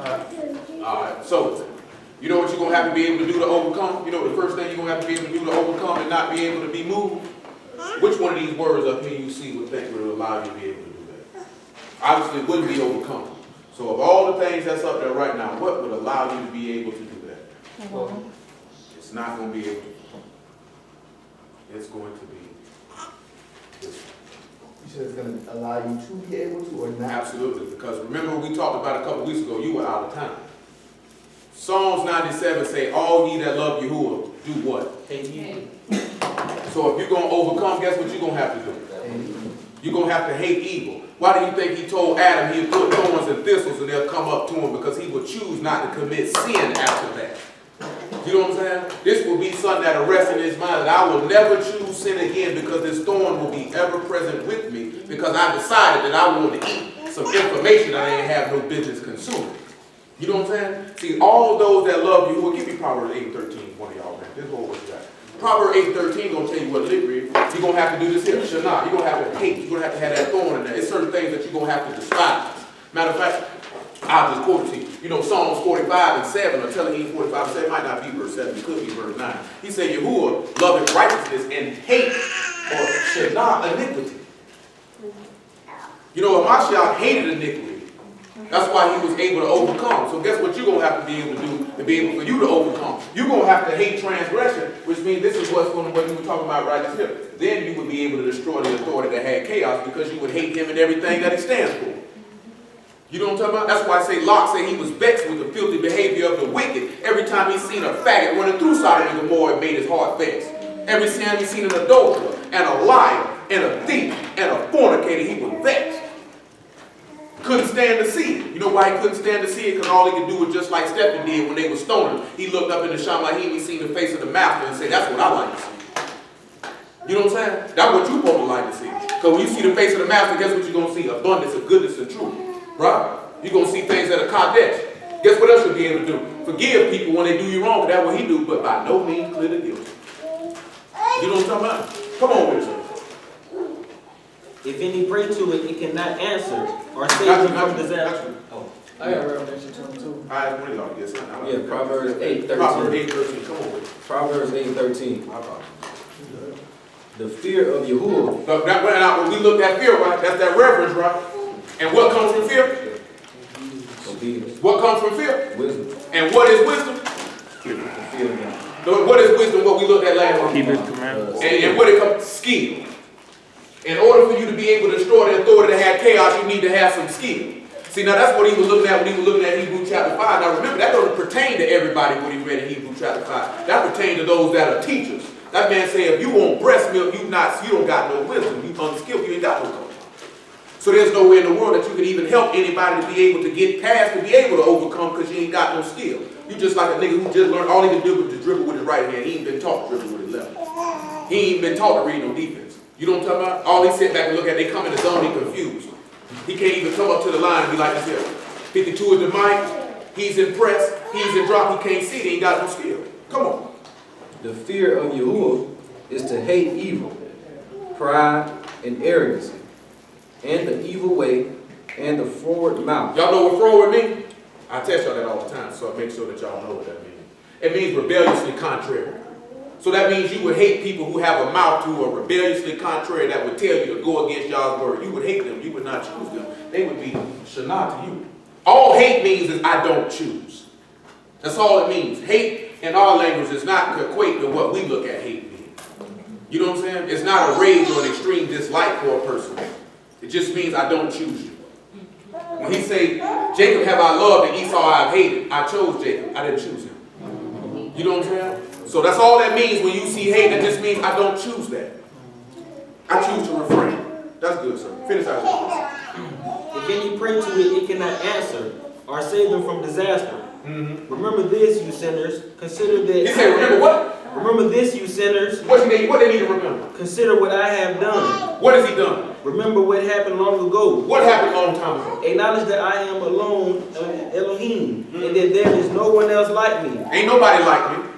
Alright, so, you know what you're going to have to be able to do to overcome? You know the first thing you're going to have to be able to do to overcome and not be able to be moved? Which one of these words up here you see would think would allow you to be able to do that? Obviously, it wouldn't be overcome. So of all the things that's up there right now, what would allow you to be able to do that? Well, it's not going to be able to. It's going to be this one. You said it's going to allow you to be able to or not? Absolutely, because remember we talked about a couple weeks ago, you were out of time. Psalms 97 say, all ye that love Yahuwah, do what? Hate ye. So if you're going to overcome, guess what you're going to have to do? You're going to have to hate evil. Why do you think he told Adam he'd put thorns and thistles and they'll come up to him? Because he would choose not to commit sin after that. You know what I'm saying? This will be something that arrests in his mind that I will never choose sin again because this thorn will be ever present with me because I decided that I wanted to eat some information I ain't have no business consuming. You know what I'm saying? See, all those that love you, will give me Proverbs 8:13, one of y'all, man. This is what you got. Proverbs 8:13 gonna tell you what liquor is. You're gonna have to do this here. Shana, you're gonna have to hate. You're gonna have to have that thorn in there. It's certain things that you're gonna have to despise. Matter of fact, I'll just quote it to you. You know, Psalms 45:7, or telling you 45:7, might not be verse 7, it could be verse 9. He said, Yahuwah loveth righteousness and hate or Shana iniquity. You know, Mashiach hated iniquity. That's why he was able to overcome. So guess what you're going to have to be able to do to be able for you to overcome? You're going to have to hate transgression, which means this is what you were talking about right here. Then you would be able to destroy the authority that had chaos because you would hate him and everything that he stands for. You know what I'm talking about? That's why I say Locke said he was vexed with the filthy behavior of the wicked. Every time he seen a faggot running through Sodom and Gomorrah, it made his heart vex. Every time he seen an adulterer and a liar and a thief and a fornicator, he was vexed. Couldn't stand to see it. You know why he couldn't stand to see it? Because all he could do was just like Stephen did when they were stoning him. He looked up in the Shammahim, he seen the face of the master and said, that's what I like to see. You know what I'm saying? That's what you're supposed to like to see. Because when you see the face of the master, guess what you're going to see? Abundance of goodness and truth. Right? You're going to see things that are Kadesh. Guess what else you'll be able to do? Forgive people when they do you wrong, because that's what he do, but by no means clear the guilty. You know what I'm talking about? Come on with it. If any pray to it, it cannot answer or save them from disaster. Oh, I got Revelation 22. All right, what do y'all get? Yeah, Proverbs 8:13. Proverbs 8:13. Come on with it. Proverbs 8:13. The fear of Yahuwah. But when we look at fear, right? That's that reverence, right? And what comes from fear? Obedience. What comes from fear? Wisdom. And what is wisdom? The fear of God. So what is wisdom? What we looked at last week. Keep his commandments. And what it comes? Skill. In order for you to be able to destroy the authority that had chaos, you need to have some skill. See, now that's what he was looking at when he was looking at Hebrews chapter 5. Now remember, that doesn't pertain to everybody when he read in Hebrews chapter 5. That pertains to those that are teachers. That man said, if you want breast milk, you don't got no wisdom. You unskilled, you ain't got no culture. So there's no way in the world that you can even help anybody to be able to get past, to be able to overcome, because you ain't got no skill. You just like a nigga who just learned, all he can do was to dribble with his right hand. He ain't been taught to dribble with his left. He ain't been taught to read no defense. You know what I'm talking about? All he sit back and look at, they come in the zone, he confused. He can't even come up to the line and be like this here. 52 is the mic, he's in press, he's in drop, he can't see, he ain't got no skill. Come on. The fear of Yahuwah is to hate evil, pride, and arrogance, and the evil way, and the forward mouth. Y'all know what forward means? I tell y'all that all the time, so I make sure that y'all know what that means. It means rebelliously contrary. So that means you would hate people who have a mouth who are rebelliously contrary that would tell you to go against y'all's word. You would hate them. You would not choose them. They would be Shana to you. All hate means is I don't choose. That's all it means. Hate in our language is not equate to what we look at hate being. You know what I'm saying? It's not a rage or an extreme dislike for a person. It just means I don't choose you. When he say, Jacob have I loved and Esau I have hated, I chose Jacob. I didn't choose him. You know what I'm saying? So that's all that means when you see hate. That just means I don't choose that. I choose to refrain. That's good, sir. Finish out. If any pray to it, it cannot answer or save them from disaster. Remember this, you sinners. Consider that. He said, remember what? Remember this, you sinners. What they need to remember? Consider what I have done. What has he done? Remember what happened long ago. What happened a long time ago? Acknowledge that I am alone, Elohim, and that there is no one else like me. Ain't nobody like me.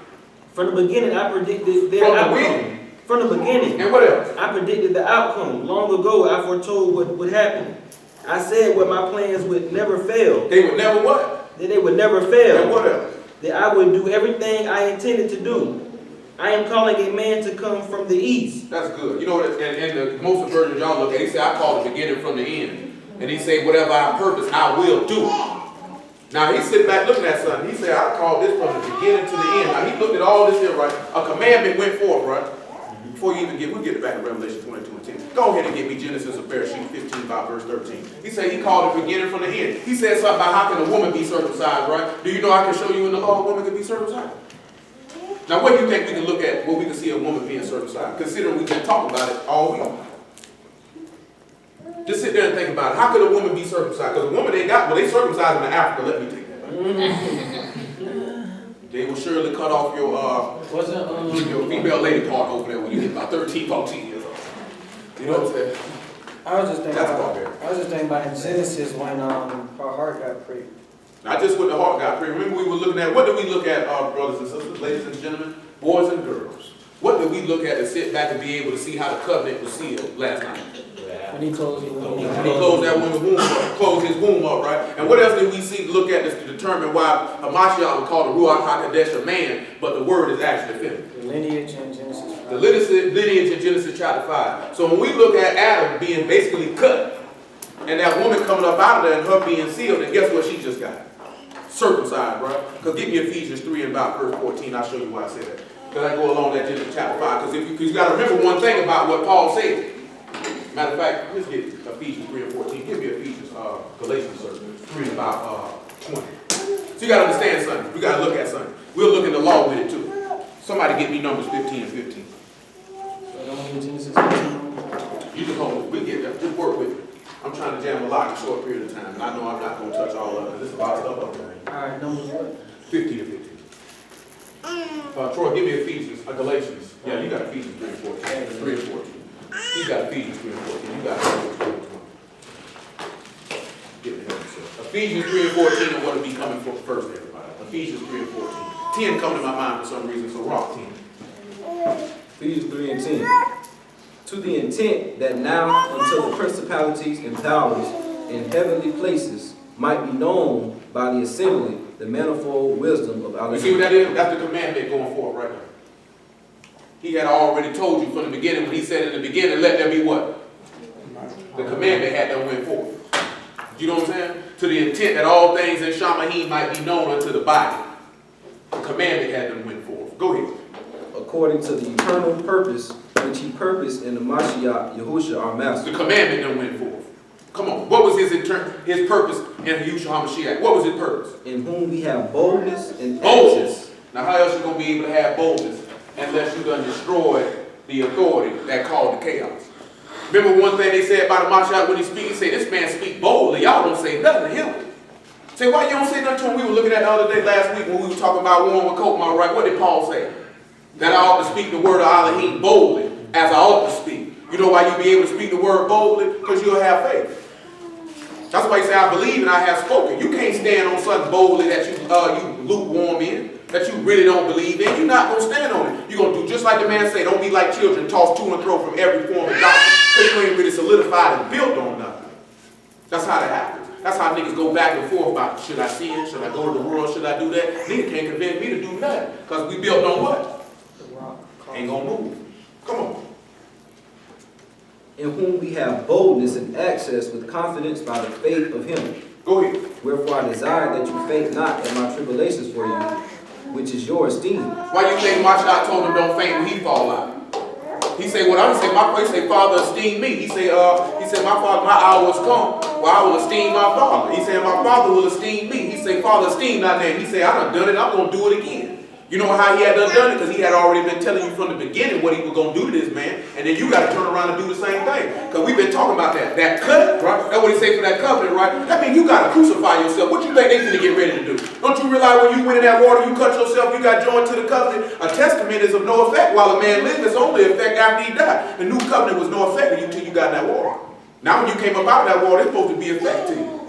From the beginning, I predicted their outcome. From the beginning. And what else? I predicted the outcome. Long ago, I foretold what would happen. I said what my plans would never fail. They would never what? that they would never And fail, what else? that I would do everything I intended to do. I am calling a man to come from the east. That's good. You know, and the most of the versions y'all look at, he said, I call the beginning from the end. And he said, whatever I purpose, I will do. Now he's sitting back looking at something. He said, I call this from the beginning to the end. Now he looked at all this here, right? A commandment went forth, right? Before you even we'll get it back to Revelation 22 and 10. Go ahead and get me Genesis of Bereshit 15 by verse 13. He said he called the beginning from the end. He said something about how can a woman be circumcised, right? Do you know I can show you in the law a woman can be circumcised? Now what do you think we can look at where we can see a woman being circumcised? Considering we've been talking about it all week. Just sit there and think about it. How could a woman be circumcised? Because a woman they circumcised in Africa, let me take that. They will surely cut off your female lady part over there when you get about 13, 14 years old. You know what I'm saying? I was just thinking That's about, barbaric. I was just thinking about in Genesis when her heart got pricked. Not just with the heart got pricked. Remember we were looking at, what did we look at, brothers and sisters, ladies and gentlemen, boys and girls? What did we look at to sit back and be able to see how the covenant was sealed last night? When he closed the womb. When he closed that woman's womb up, closed his womb up, right? And what else did we see, look at this to determine why Hamashiach was called the Ruach HaKodesh, a man, but the word is actually feminine? The lineage in Genesis 5. The lineage in Genesis chapter 5. So when we look at Adam being basically cut, and that woman coming up out of there and her being sealed, and guess what she just got? Circumcised, right? Because give me Ephesians 3 and about verse 14, I'll show you why I said that. Because I go along that Genesis chapter 5. Because you got to remember one thing about what Paul said. Matter of fact, let's get Ephesians 3 and 14. Give me Ephesians, Galatians 3 and about 20. So you got to understand something. We got to look at something. We'll look at the law with it too. Somebody get me Numbers 15 and 15. So don't want Genesis 15. You just hold it. We get that. Just work with it. I'm trying to jam a lot in a short period of time. And I know I'm not going to touch all of it. There's a lot of stuff up there. Alright, Numbers what? 15 and 15. Troy, give me Ephesians, Galatians. Yeah, you got Ephesians 3 and 14. 3 and 14. He's got Ephesians 3 and 14. You got Ephesians 3 and 20. Get it Ephesians 3 and 14 and what will be coming for first, everybody. Ephesians 3 and 14. 10 come to my mind for some reason, so rock 10. Ephesians 3 and 10. To the intent that now until the principalities and powers in heavenly places might be known by the assembly the manifold wisdom of our You see what that is? That's the commandment going forward right now. He had already told you from the beginning when he said in the beginning, let there be what? The commandment had to went forward. You know what I'm saying? To the intent that all things in Shamahim might be known unto the body. The commandment had to went forward. Go ahead. according to the eternal purpose which he purposed in the Mashiach, Yahushua, our master. The commandment done went forth. Come on. What was his purpose in Yahushua HaMashiach? What was his purpose? In whom we have boldness and Boldness. access. Now how else you going to be able to have boldness unless you done destroyed the authority that called the chaos? Remember one thing they said about the Mashiach when he speaks? He said, this man speak boldly. Y'all don't say nothing to him. Say, why you don't say nothing to him? We were looking at the other day last week when we were talking about warring with Kokma, right? What did Paul say? That I ought to speak the word of Elohim boldly as I ought to speak. You know why you be able to speak the word boldly? Because you'll have faith. That's why he said, I believe and I have spoken. You can't stand on something boldly that you lukewarm in, that you really don't believe in. You're not going to stand on it. You're going to do just like the man said, don't be like children, tossed to and fro from every form of doctrine, because you ain't really solidified and built on nothing. That's how that happens. That's how niggas go back and forth about, should I sin? Should I go to the world? Should I do that? Nigga can't convince me to do nothing, because we built on what? Ain't going to move. Come on. In whom we have boldness and access with confidence by the faith of him. Go ahead. Wherefore I desire that you faint not at my tribulations for you, which is your esteem. Why you think Mashiach told him don't faint when he fall out? He said, what I say, my place say, Father, esteem me. He said, my Father, my hour has come, where I will esteem my Father. He said, my Father will esteem me. He said, Father, esteem thy name. He said, I done it, I'm going to do it again. You know how he had done it? Because he had already been telling you from the beginning what he was going to do to this man. And then you got to turn around and do the same thing. Because we've been talking about that. That cut, right? That's what he said for that covenant, right? That means you got to crucify yourself. What you think they finna get ready to do? Don't you realize when you went in that water, you cut yourself, you got joined to the covenant? A testament is of no effect while a man lives. It's only effect after he died. The new covenant was no effect to you until you got in that water. Now when you came up out of that water, it's supposed to be effect to you.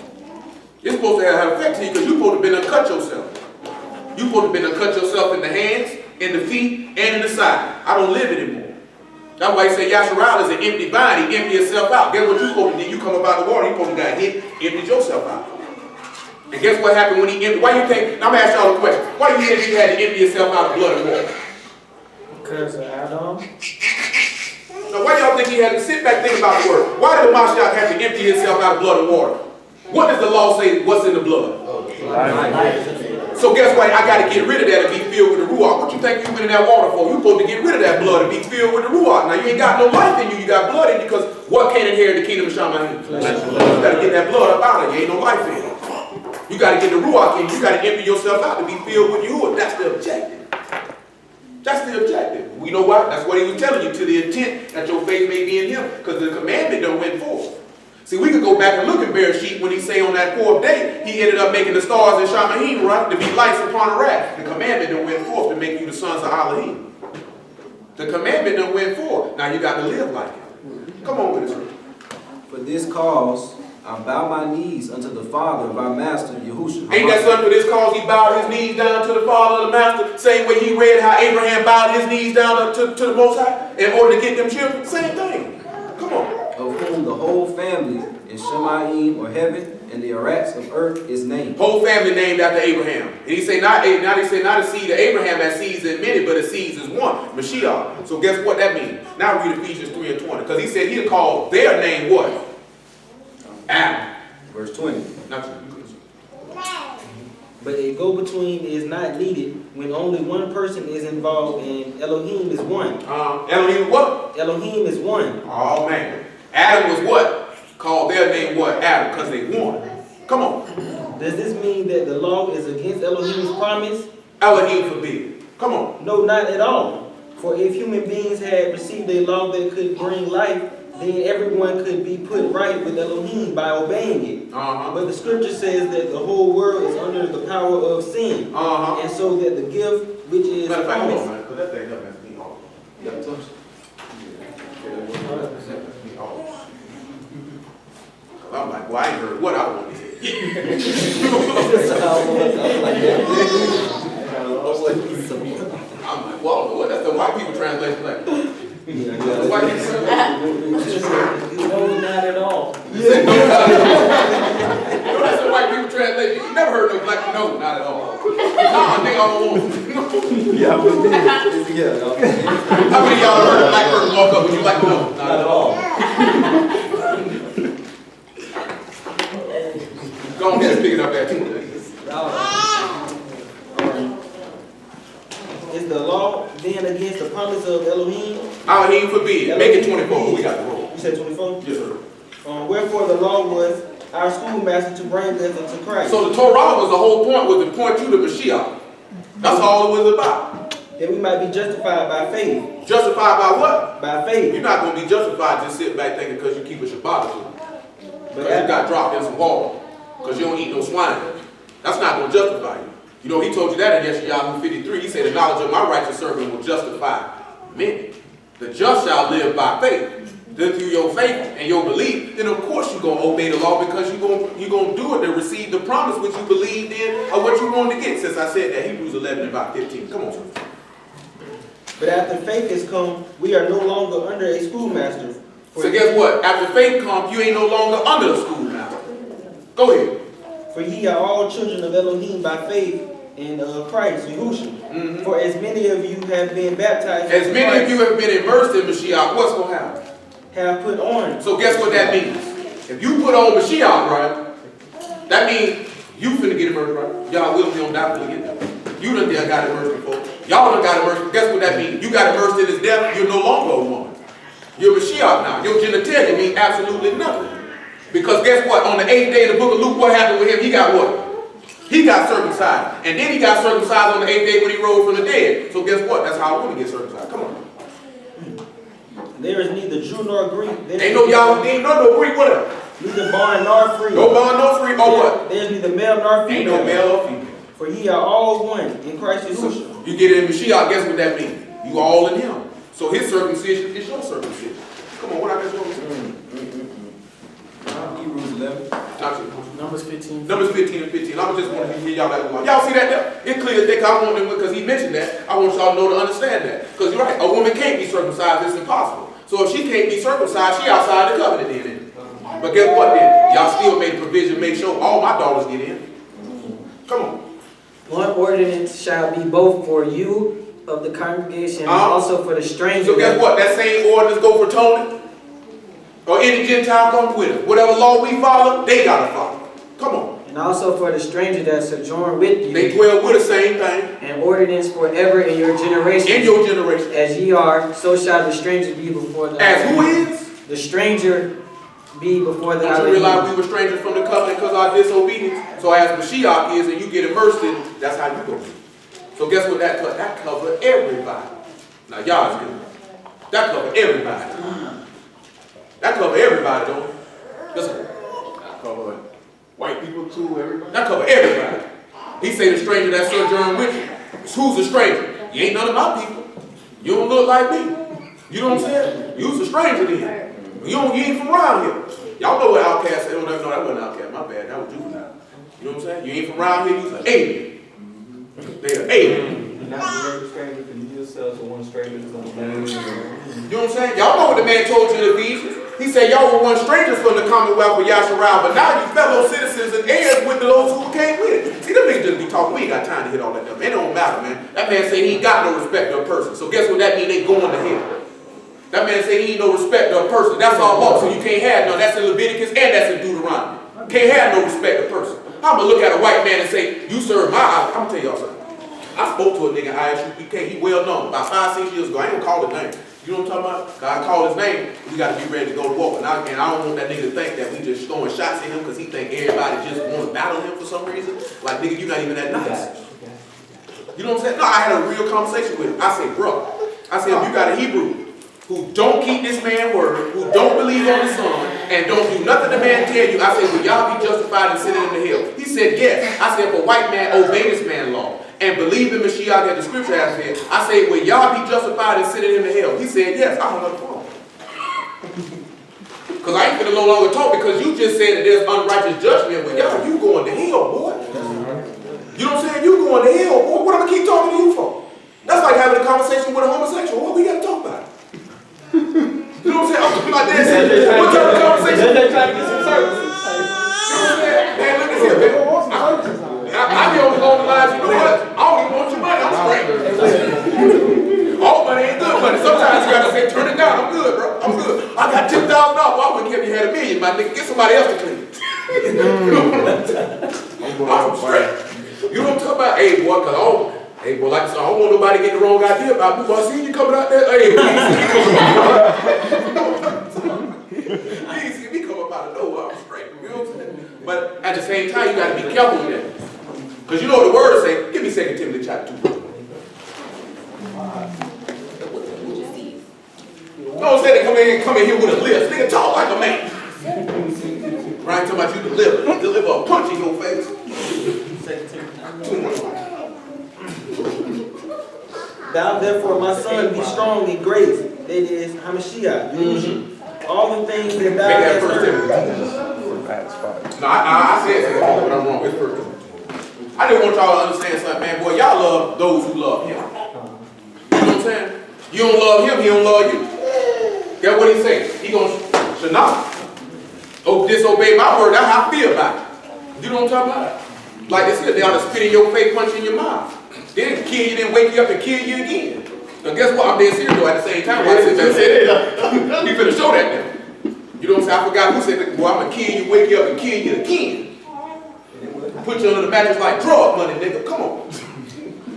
It's supposed to have effect to you because you're supposed to have been cut yourself. You're supposed to have been cut yourself in the hands, in the feet, and in the side. I don't live anymore. That's why he said Yasharal is an empty body. Empty yourself out. Guess what you're supposed to do? You come up out of the water, you're supposed to get hit, empty yourself out. And guess what happened when he emptied? Why you think, now I'm gonna ask y'all a question. Why do you think he had to empty himself out of blood and water? Because of Adam. Now why y'all think he had to sit back and think about the word? Why did the Mashiach have to empty himself out of blood and water? What does the law say what's in the blood? So guess what? I got to get rid of that and be filled with the Ruach. What you think you went in that water for? You supposed to get rid of that blood and be filled with the Ruach. Now you ain't got no life in you. You got blood in you because what can't inherit the kingdom of Shammai? You got to get that blood up out of you. Ain't no life in it. You got to get the Ruach in you. You got to empty yourself out to be filled with Yahuwah. That's the objective. That's the objective. You know what? That's what he was telling you, to the intent that your faith may be in him, because the commandment done went forth. See, we could go back and look at Bereshit when he say on that 4th day, he ended up making the stars in Shammahim, right, to be lights upon a rack. The commandment done went forth to make you the sons of Elohim. The commandment done went forth. Now you got to live like it. Come on with us. For this cause, I bow my knees unto the Father of our Master, Yahushua. Ain't that something for this cause he bowed his knees down to the Father of the Master? Same way he read how Abraham bowed his knees down to the Most High in order to get them children? Same thing. Come on. Of whom the whole family in Shemayim or heaven and the Arats of earth is named. Whole family named after Abraham. And he say not a seed of Abraham as seeds in many, but a seeds is one. Mashiach. So guess what that means? Now read Ephesians 3 and 20. Because he said he'll call their name what? Adam. Verse 20. Not you. But a go-between is not needed when only one person is involved and Elohim is one. Elohim what? Elohim is one. Oh man. Adam was what? Called their name what? Adam, because they won. Come on. Does this mean that the law is against Elohim's promise? Elohim forbid. Come on. No, not at all. For if human beings had received a law that could bring life, then everyone could be put right with Elohim by obeying it. But the scripture says that the whole world is under the power of sin. And so that the gift which is Matter of fact, hold on, promised. man, because that thing up has me off. I'm like, well, I ain't heard what I want to hear. I'm like, well, what? That's the white people translation like. That's the white people translation. No, not at all. You said no, not at all. No, that's the white people translation. You never heard no black, no, not at all. Nah, they all want. Yeah, but then, How many of y'all heard a black person walk up and you like, no, not at all? Go on ahead, pick it up there too. Is the law then against the promise of Elohim? Elohim forbid. Make it 24. We got the roll. You said 24? Yes, sir. Wherefore the law was our schoolmaster to bring us into Christ. So the Torah was the whole point, was to point you to Mashiach. That's all it was about. That we might be justified by faith. Justified by what? By faith. You're not going to be justified just sitting back thinking because you keep a Shabbat or two. But Because you got dropped in some water. Because you don't eat no swine. That's not going to justify you. You know, he told you that in Yeshayahu 53. He said, the knowledge of my righteous servant will justify many. The just shall live by faith. Then through your faith and your belief, then of course you're going to obey the law because you're going to do it to receive the promise which you believed in or what you wanted to get. Since I said that, Hebrews 11 and about 15. Come on, sir. But after faith has come, we are no longer under a schoolmaster. So guess what? After faith comes, you ain't no longer under the schoolmaster. Go ahead. For ye are all children of Elohim by faith in Christ, Yahushua. For as many of you have been baptized As into many Christ, of you have been immersed in Mashiach, what's going to happen? have put on. So guess what that means? If you put on Mashiach, right, that means you finna get immersed, right? Y'all will be on that for get there. You done there got immersed before. Y'all done got immersed. Guess what that means? You got immersed in his death, you're no longer a woman. You're Mashiach now. Your genitalia means absolutely nothing. Because guess what? On the 8th day of the book of Luke, what happened with him? He got what? He got circumcised. And then he got circumcised on the 8th day when he rose from the dead. So guess what? That's how a woman gets circumcised. Come on. There is neither Jew nor Greek. Ain't no y'all, ain't no Greek, whatever. Neither bond nor free. No bond, no free, or what? There's neither male nor Ain't female. no male or female. For ye are all one in Christ Yahushua. You get it in Mashiach, guess what that means? You all in him. So his circumcision is your circumcision. Come on, what I just want to say? Hebrews 11. Numbers 15. Numbers 15 and 15. I just want to hear y'all that one. Y'all see that there? It clear that I want them because he mentioned that. I want y'all to know to understand that. Because you're right, a woman can't be circumcised, it's impossible. So if she can't be circumcised, she outside the covenant then. But guess what then? Y'all still made provision, make sure all my daughters get in. ordinance shall be both for you of the congregation and also for the stranger. So guess what? That same ordinance go for Tony or any Gentile comes with us. Whatever law we follow, they gotta follow. Come on. And also for the stranger that sojourn with you. They dwell with the same thing. And ordinance forever in your generation. In your generation. As ye are, so shall the stranger be before the As who is? The stranger be before the Don't you realize we were strangers from the covenant because of our disobedience? So as Mashiach is and you get immersed in it, that's how you go. So guess what that covers? That covers everybody. Now y'all is good. That covers everybody. That covers everybody, don't it? Listen. That covers white people too, everybody. That covers everybody. He say the stranger that sojourn with you. Who's the stranger? You ain't none of my people. You don't look like me. You know what I'm saying? You's a stranger then. You ain't from around here. Y'all know what outcast said. No, that wasn't outcast. My bad. That was juvenile. You know what I'm saying? You ain't from around here. You's an alien. They're an alien. You're not a stranger because you yourselves are one stranger to the man. You know what I'm saying? Y'all know what the man told you in Ephesians. He said y'all were one strangers from the commonwealth of Yasharal, but now you fellow citizens and heirs with those who came with it. See, them niggas just be talking. We ain't got time to hit all that stuff. It don't matter, man. That man said he ain't got no respect of a person. So guess what that mean? They going to hell. That man said he ain't no respect of a person. That's all law. So you can't have none. That's in Leviticus and that's in Deuteronomy. Can't have no respect of a person. I'm gonna look at a white man and say, you serve my eyes. I'm gonna tell y'all something. I spoke to a nigga in ISUPK. He well known. About 5-6 years ago. I ain't gonna call his name. You know what I'm talking about? God called his name. We got to be ready to go to war. And I don't want that nigga to think that we just throwing shots at him because he think everybody just want to battle him for some reason. Like, nigga, you not even that nice. You know what I'm saying? No, I had a real conversation with him. I said, bro, I said, if you got a Hebrew who don't keep this man's word, who don't believe on the Son, and don't do nothing the man tell you, I said, will y'all be justified in sitting in the hill? He said, yes. I said, if a white man obey this man's law and believe in Mashiach that the scripture has said, I said, will y'all be justified in sitting in the hell? He said, yes. I hung up the phone. Because I ain't gonna no longer talk because you just said that there's unrighteous judgment. Well, y'all, you going to hell, boy. You know what I'm saying? You going to hell, boy. What am I keep talking to you for? That's like having a conversation with a homosexual. What we got to talk about? You know what I'm saying? I'm like this. What type of conversation? They're trying to get some services. You know what I'm saying? Man, look at here, man. I be on the lines, you know what? I don't even want your money, I'm straight. All money ain't good money. Sometimes you gotta say, turn it down, I'm good, bro. I'm good. I got $10,000, I wouldn't care if you had $1 million, my nigga. Get somebody else to clean it. I'm straight. You know what I'm talking about? Hey, boy, cause hey, boy, like I said, I don't want nobody to get the wrong idea about me. Boy, I see you coming out there. Hey, you ain't see me come up out of nowhere. I'm straight. You know what I'm saying? But at the same time, you gotta be careful with that. Because you know what the word say. Give me 2 Timothy chapter 2. You know what I'm saying? They come in here with a list. Nigga talk like a man. Right? Talking about you deliver a punch in your face. Thou therefore, my son, be strong in grace. That is Hamashiach. All the things that thou Make that hast First heard. Timothy. No, I said something, but I'm wrong. It's First Timothy. I didn't want y'all to understand something, man. Boy, y'all love those who love him. You know what I'm saying? You don't love him, he don't love you. That's what he saying. He gonna should not disobey my word. That's how I feel about it. You know what I'm talking about? Like they said, they ought to spit in your face, punch in your mouth. Then kill you, then wake you up and kill you again. Now guess what? I'm dead serious though at the same time. Why I said that? We finna show that now. You know what I'm saying? I forgot who said that. Boy, I'm gonna kill you, wake you up, and kill you again. Put you under the mattress like drug money, nigga. Come on.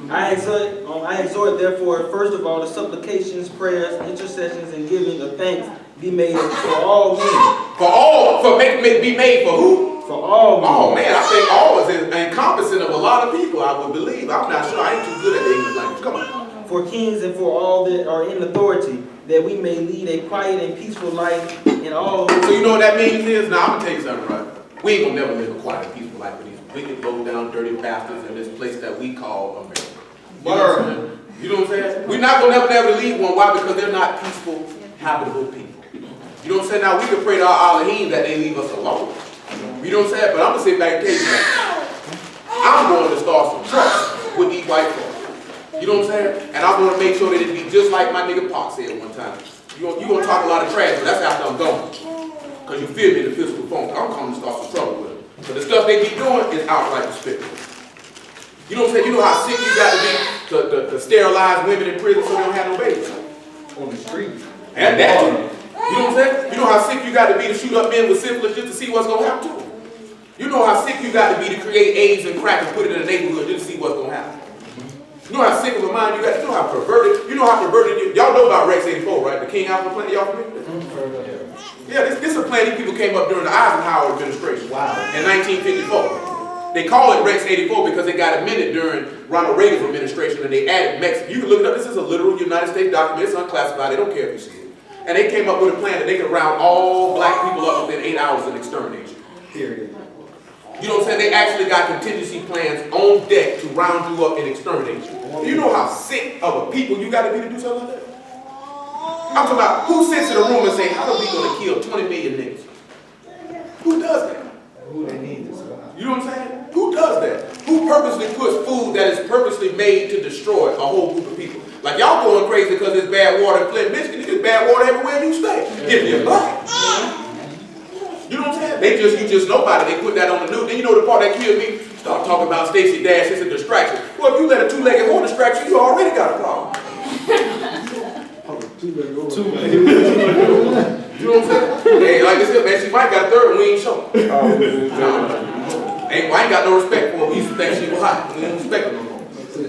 I exhort, therefore, first of all, the supplications, prayers, intercessions, and giving of thanks be made for all men. Be made for who? For all men. Oh man, I think all is encompassing of a lot of people, I would believe. I'm not sure. I ain't too good at the English language. Come on. For kings and for all that are in authority, that we may lead a quiet and peaceful life in all. So you know what that means is? Now I'm gonna tell you something, right? We ain't gonna never live a quiet and peaceful life with these wicked, low down, dirty bastards in this place that we call America. You know what I'm saying? You know what I'm saying? We're not gonna never leave one. Why? Because they're not peaceful, habitable people. You know what I'm saying? Now we can pray to our Elohim that they leave us alone. You know what I'm saying? But I'm gonna sit back and tell you something. I'm going to start some trust with these white folks. You know what I'm saying? And I'm gonna make sure that it be just like my nigga Pac said one time. You gonna talk a lot of trash, but that's after I'm gone. Cause you feel me in the physical form. I'm coming to start some trouble with them. But the stuff they be doing is outright despicable. You know what I'm saying? You know how sick you got to be to sterilize women in prison so they don't have no babies. On the street. And that too. You know what I'm saying? You know how sick you got to be to shoot up men with syphilis just to see what's going to happen to them. You know how sick you got to be to create AIDS and crack and put it in the neighborhood just to see what's going to happen. You know how sick of a mind you got. You know how perverted. You know how perverted. Y'all know about Rex 84, right? The King Alpha plan. Y'all familiar with that? Yeah, this is a plan these people came up during the Eisenhower administration. Wow. In 1954. They call it Rex 84 because it got amended during Ronald Reagan's administration and they added Mexico. You can look it up. This is a literal United States document. It's unclassified. They don't care if you see it. And they came up with a plan that they could round all black people up within 8 hours and exterminate you. Period. You know what I'm saying? They actually got contingency plans on deck to round you up and exterminate you. Do you know how sick of a people you got to be to do something like that? I'm talking about who sits in a room and say, how are we going to kill 20 million niggas? Who does that? Who they need this? You know what I'm saying? Who does that? Who purposely puts food that is purposely made to destroy a whole group of people? Like y'all going crazy because there's bad water in Flint, Michigan. There's bad water everywhere you stay. If you're black. You know what I'm saying? You just nobody. They put that on the news. Then you know the part that killed me? Start talking about Stacey Dash. It's a distraction. Well, if you let a two-legged horse distract you, you already got a problem. You know what I'm saying? Hey, like this here, man, she might got a third and we ain't sure. I ain't got no respect for her. We used to think she was hot. We don't respect her no more. You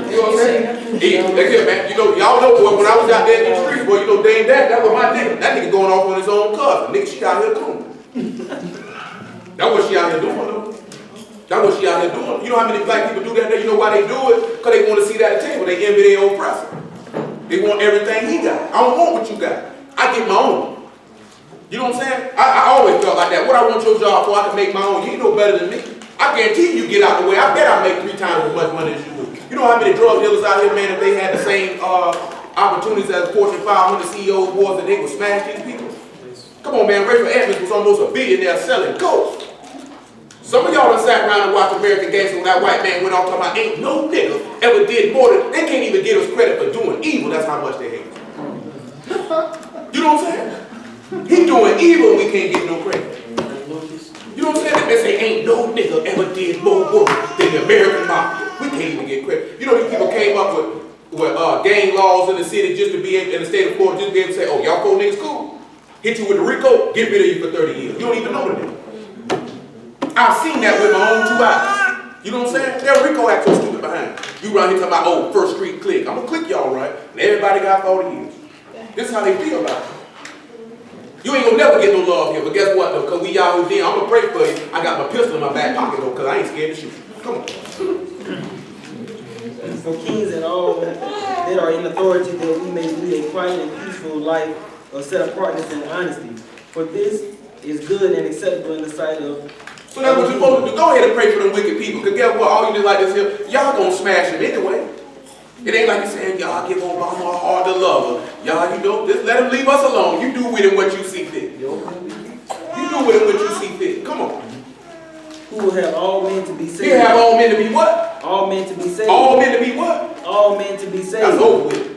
know what I'm saying? Look here, man. You know, y'all know, boy, when I was out there in the streets, boy, you know, Dame that was my nigga. That nigga going off on his own cousin. Nigga, she out here cool. That's what she out here doing, though. That's what she out here doing. You know how many black people do that there? You know why they do it? Because they want to see that at the table. They envy their oppressor. They want everything he got. I don't want what you got. I get my own. You know what I'm saying? I always felt like that. What I want your job for, I can make my own. You ain't no better than me. I guarantee you get out the way. I bet I make 3 times as much money as you do. You know how many drug dealers out here, man, if they had the same opportunities as Fortune 500 CEOs was, that they would smash these people? Come on, man. Rachel Evans was almost a billionaire selling coke. Some of y'all done sat around and watched American Gangster when that white man went off talking about ain't no nigga ever did more than, they can't even give us credit for doing evil. That's how much they hate us. You know what I'm saying? He doing evil, we can't get no credit. You know what I'm saying? They say ain't no nigga ever did more work than the American Mafia. We can't even get credit. You know these people came up with gang laws in the city just to be able, in the state of Florida, just to be able to say, oh, y'all 4 niggas cool. Hit you with the RICO, get rid of you for 30 years. You don't even know the nigga. I've seen that with my own 2 eyes. You know what I'm saying? That RICO act so stupid behind. You around here talking about, oh, First Street click. I'm gonna click y'all right, and everybody got 40 years. This is how they feel about it. You ain't gonna never get no love here, but guess what though? Cause we y'all who did, I'm gonna pray for you. I got my pistol in my back pocket though, cause I ain't scared to shoot. Come on. For kings and all that are in authority, that we may lead a quiet and peaceful life of set apartness and honesty. For this is good and acceptable in the sight of. So that's what you're supposed to do. Go ahead and pray for them wicked people. Cause guess what? All you do like this here, y'all gonna smash them anyway. It ain't like you saying, y'all give Obama a hard to love her. Y'all, you know, just let him leave us alone. You do with him what you see fit. You do with him what you see fit. Come on. Who will have all men to be saved. He'll have all men to be what? All men to be saved. All men to be what? All men to be saved. That's over with.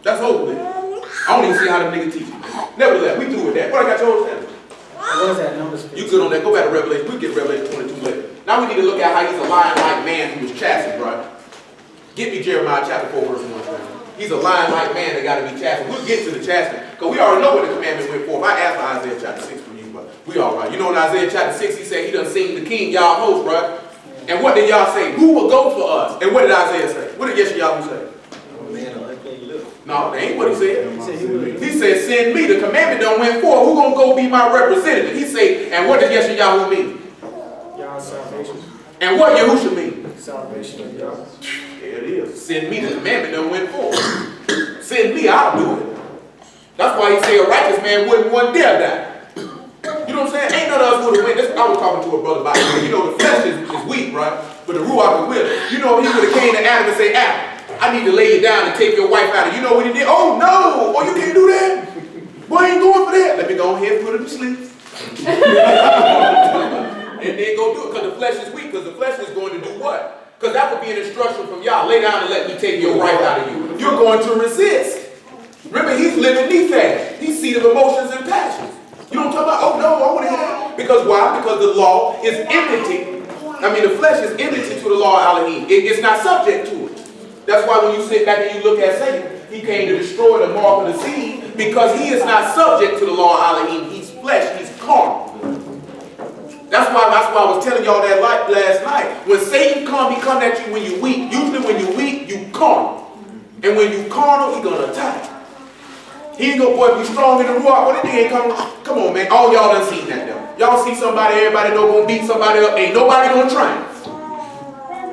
That's over with. I don't even see how them niggas teach you. Nevertheless, we through with that. What I got your understanding? What was that? Numbers 15. You good on that. Go back to Revelation. We'll get to Revelation 22 later. Now we need to look at how he's a lion-like man who was chastened, right? Give me Jeremiah chapter 4, verse 1. He's a lion-like man that got to be chastened. We'll get to the chastening, because we already know what the commandment went for. I asked for Isaiah chapter 6 from you, but we all right. You know in Isaiah chapter 6, he said he done seen the king, y'all host, right? And what did y'all say? Who will go for us? And what did Isaiah say? What did Yeshayahu say? Oh man, I can't look. No, that ain't what he said. He said, send me. The commandment done went forth. Who gonna go be my representative? He said, and what does Yeshayahu mean? Y'all's salvation. And what Yahusha mean? Salvation of y'all. There it is. Send me. The commandment done went forth. Send me, I'll do it. That's why he said a righteous man wouldn't one dare die. You know what I'm saying? Ain't none of us would have went. I was talking to a brother about it. You know, the flesh is weak, right? But the ruach is willing. You know, he would have came to Adam and say, Adam, I need to lay you down and take your wife out of you. You know what he did? Oh no! Oh, you can't do that? Boy, I ain't going for that. Let me go ahead and put him to sleep. And then go do it, because the flesh is weak, because the flesh is going to do what? Because that would be an instruction from y'all. Lay down and let me take your wife out of you. You're going to resist. Remember, he's living me fast. He's seat of emotions and passions. You don't talk about, oh no, I want to hear that. Because why? Because the law is enmity. I mean, the flesh is enmity to the law of Elohim. It's not subject to it. That's why when you sit back and you look at Satan, he came to destroy the mark of the seed because he is not subject to the law of Elohim. He's flesh, he's carnal. That's why I was telling y'all that last night. When Satan comes, he comes at you when you're weak. Usually when you're weak, you carnal. And when you carnal, he gonna attack. He ain't gonna, boy, if you strong in the ruach, well, that thing ain't coming. Come on, man. All y'all done seen that though. Y'all see somebody, everybody know gonna beat somebody up. Ain't nobody gonna try.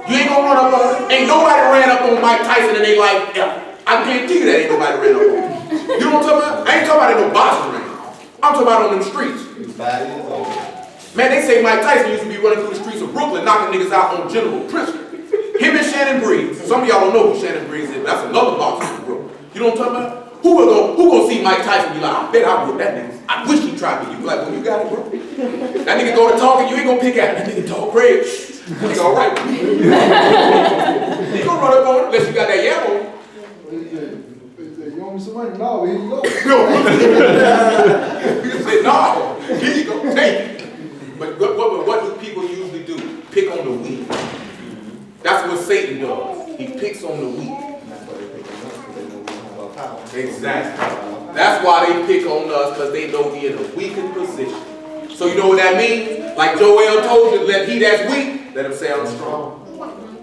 You ain't gonna run up on him. Ain't nobody ran up on Mike Tyson in their life ever. I guarantee you that ain't nobody ran up on him. You know what I'm talking about? I ain't talking about in no boxing ring. I'm talking about on them streets. Man, they say Mike Tyson used to be running through the streets of Brooklyn, knocking niggas out on general principle. Him and Shannon Breeze. Some of y'all don't know who Shannon Breeze is, but that's another boxer from Brooklyn. You know what I'm talking about? Who gonna see Mike Tyson be like, I bet I whoop that nigga. I wish he tried me. You be like, well, you got it, bro. That nigga go to talking, you ain't gonna pick at him. That nigga talk crazy. That nigga all right. You gonna run up on him unless you got that yam on him. You want me some money? No, here you go. You said, no, here you go, take it. But what do people usually do? Pick on the weak. That's what Satan does. He picks on the weak. Exactly. That's why they pick on us, because they know we're in a weakened position. So you know what that means? Like Joel told you, let he that's weak, let him say I'm strong.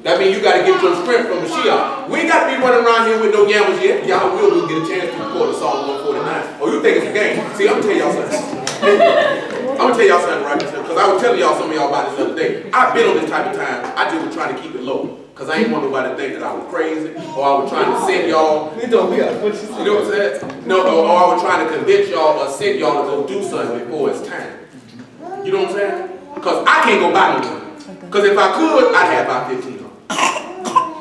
That means you got to get your strength from Mashiach. We ain't got to be running around here with no yammers yet. Y'all will get a chance to record a Psalm 149. Oh, you think it's a game? See, I'm going to tell y'all something. I'm going to tell y'all something right now, because I was telling y'all some of y'all about this other day. I've been on this type of time. I just was trying to keep it low. Because I ain't want nobody to think that I was crazy, or I was trying to send y'all. You know what I'm saying? No, or I was trying to convince y'all or send y'all to go do something before it's time. You know what I'm saying? Because I can't go buy no gun. Because if I could, I'd have about 15 of them.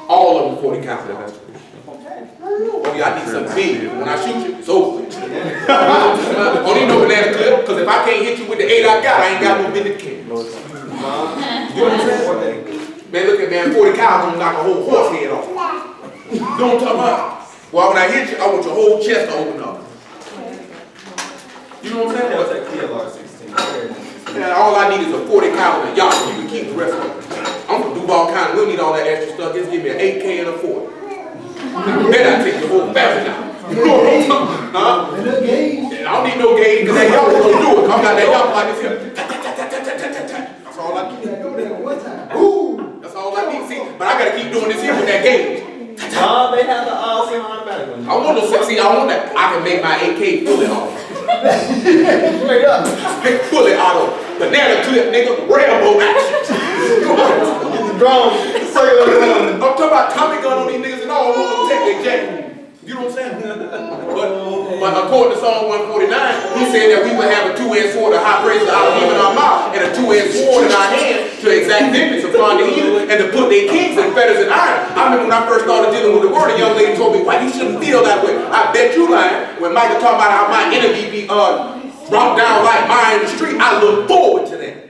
All of them 40 caliber. Oh yeah, I need something big. When I shoot you, it's over. Don't need no banana clip, because if I can't hit you with the 8 I got, I ain't got no minute kick. You know what I'm saying? Man, look at man, 40 cal gonna knock a whole horse head off. You know what I'm talking about? Well, when I hit you, I want your whole chest to open up. You know what I'm saying? What's that KLR 16? Man, all I need is a 40 caliber yacht, so you can keep the rest of it. I'm from Duval County. We don't need all that extra stuff. Just give me an 8K and a 40. Then I take the whole battery down. You know what I'm talking about? Huh? And a gauge. I don't need no gauge, because that yacht gonna do it. I'm not that yacht like this here. That's all I need. Go there one time. Ooh. That's all I need. See, but I gotta keep doing this here with that gauge. They have the semi-automatic one. I want no sexy. I want that. I can make my AK fully auto. Straight up. Fully auto. Banana clip, nigga. Rambo action. Get the drone. Circular drone. I'm talking about Tommy gun on these niggas and all. I want them to take their jacket. You know what I'm saying? But according to Psalm 149, he said that we would have a two-edged sword, a high praise of Elohim in our mouth, and a two-edged sword in our hand to exact vengeance upon the evil and to put their kings in fetters and iron. I remember when I first started dealing with the word, a young lady told me, why you shouldn't feel that way. I bet you lying. When Michael talking about how my enemy be brought down like mine in the street, I look forward to that.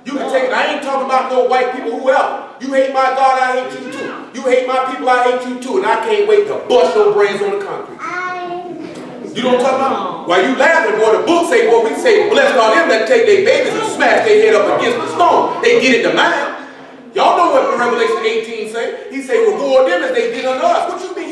You can take it. I ain't talking about no white people, who else. You hate my God, I hate you too. You hate my people, I hate you too. And I can't wait to bust your brains on the concrete. You know what I'm talking about? While you laughing, boy, the book say, boy, we say, blessed are them that take their babies and smash their head up against the stone. They get it to mine. Y'all know what Revelation 18 say. He say, reward them as they did unto us. What you mean?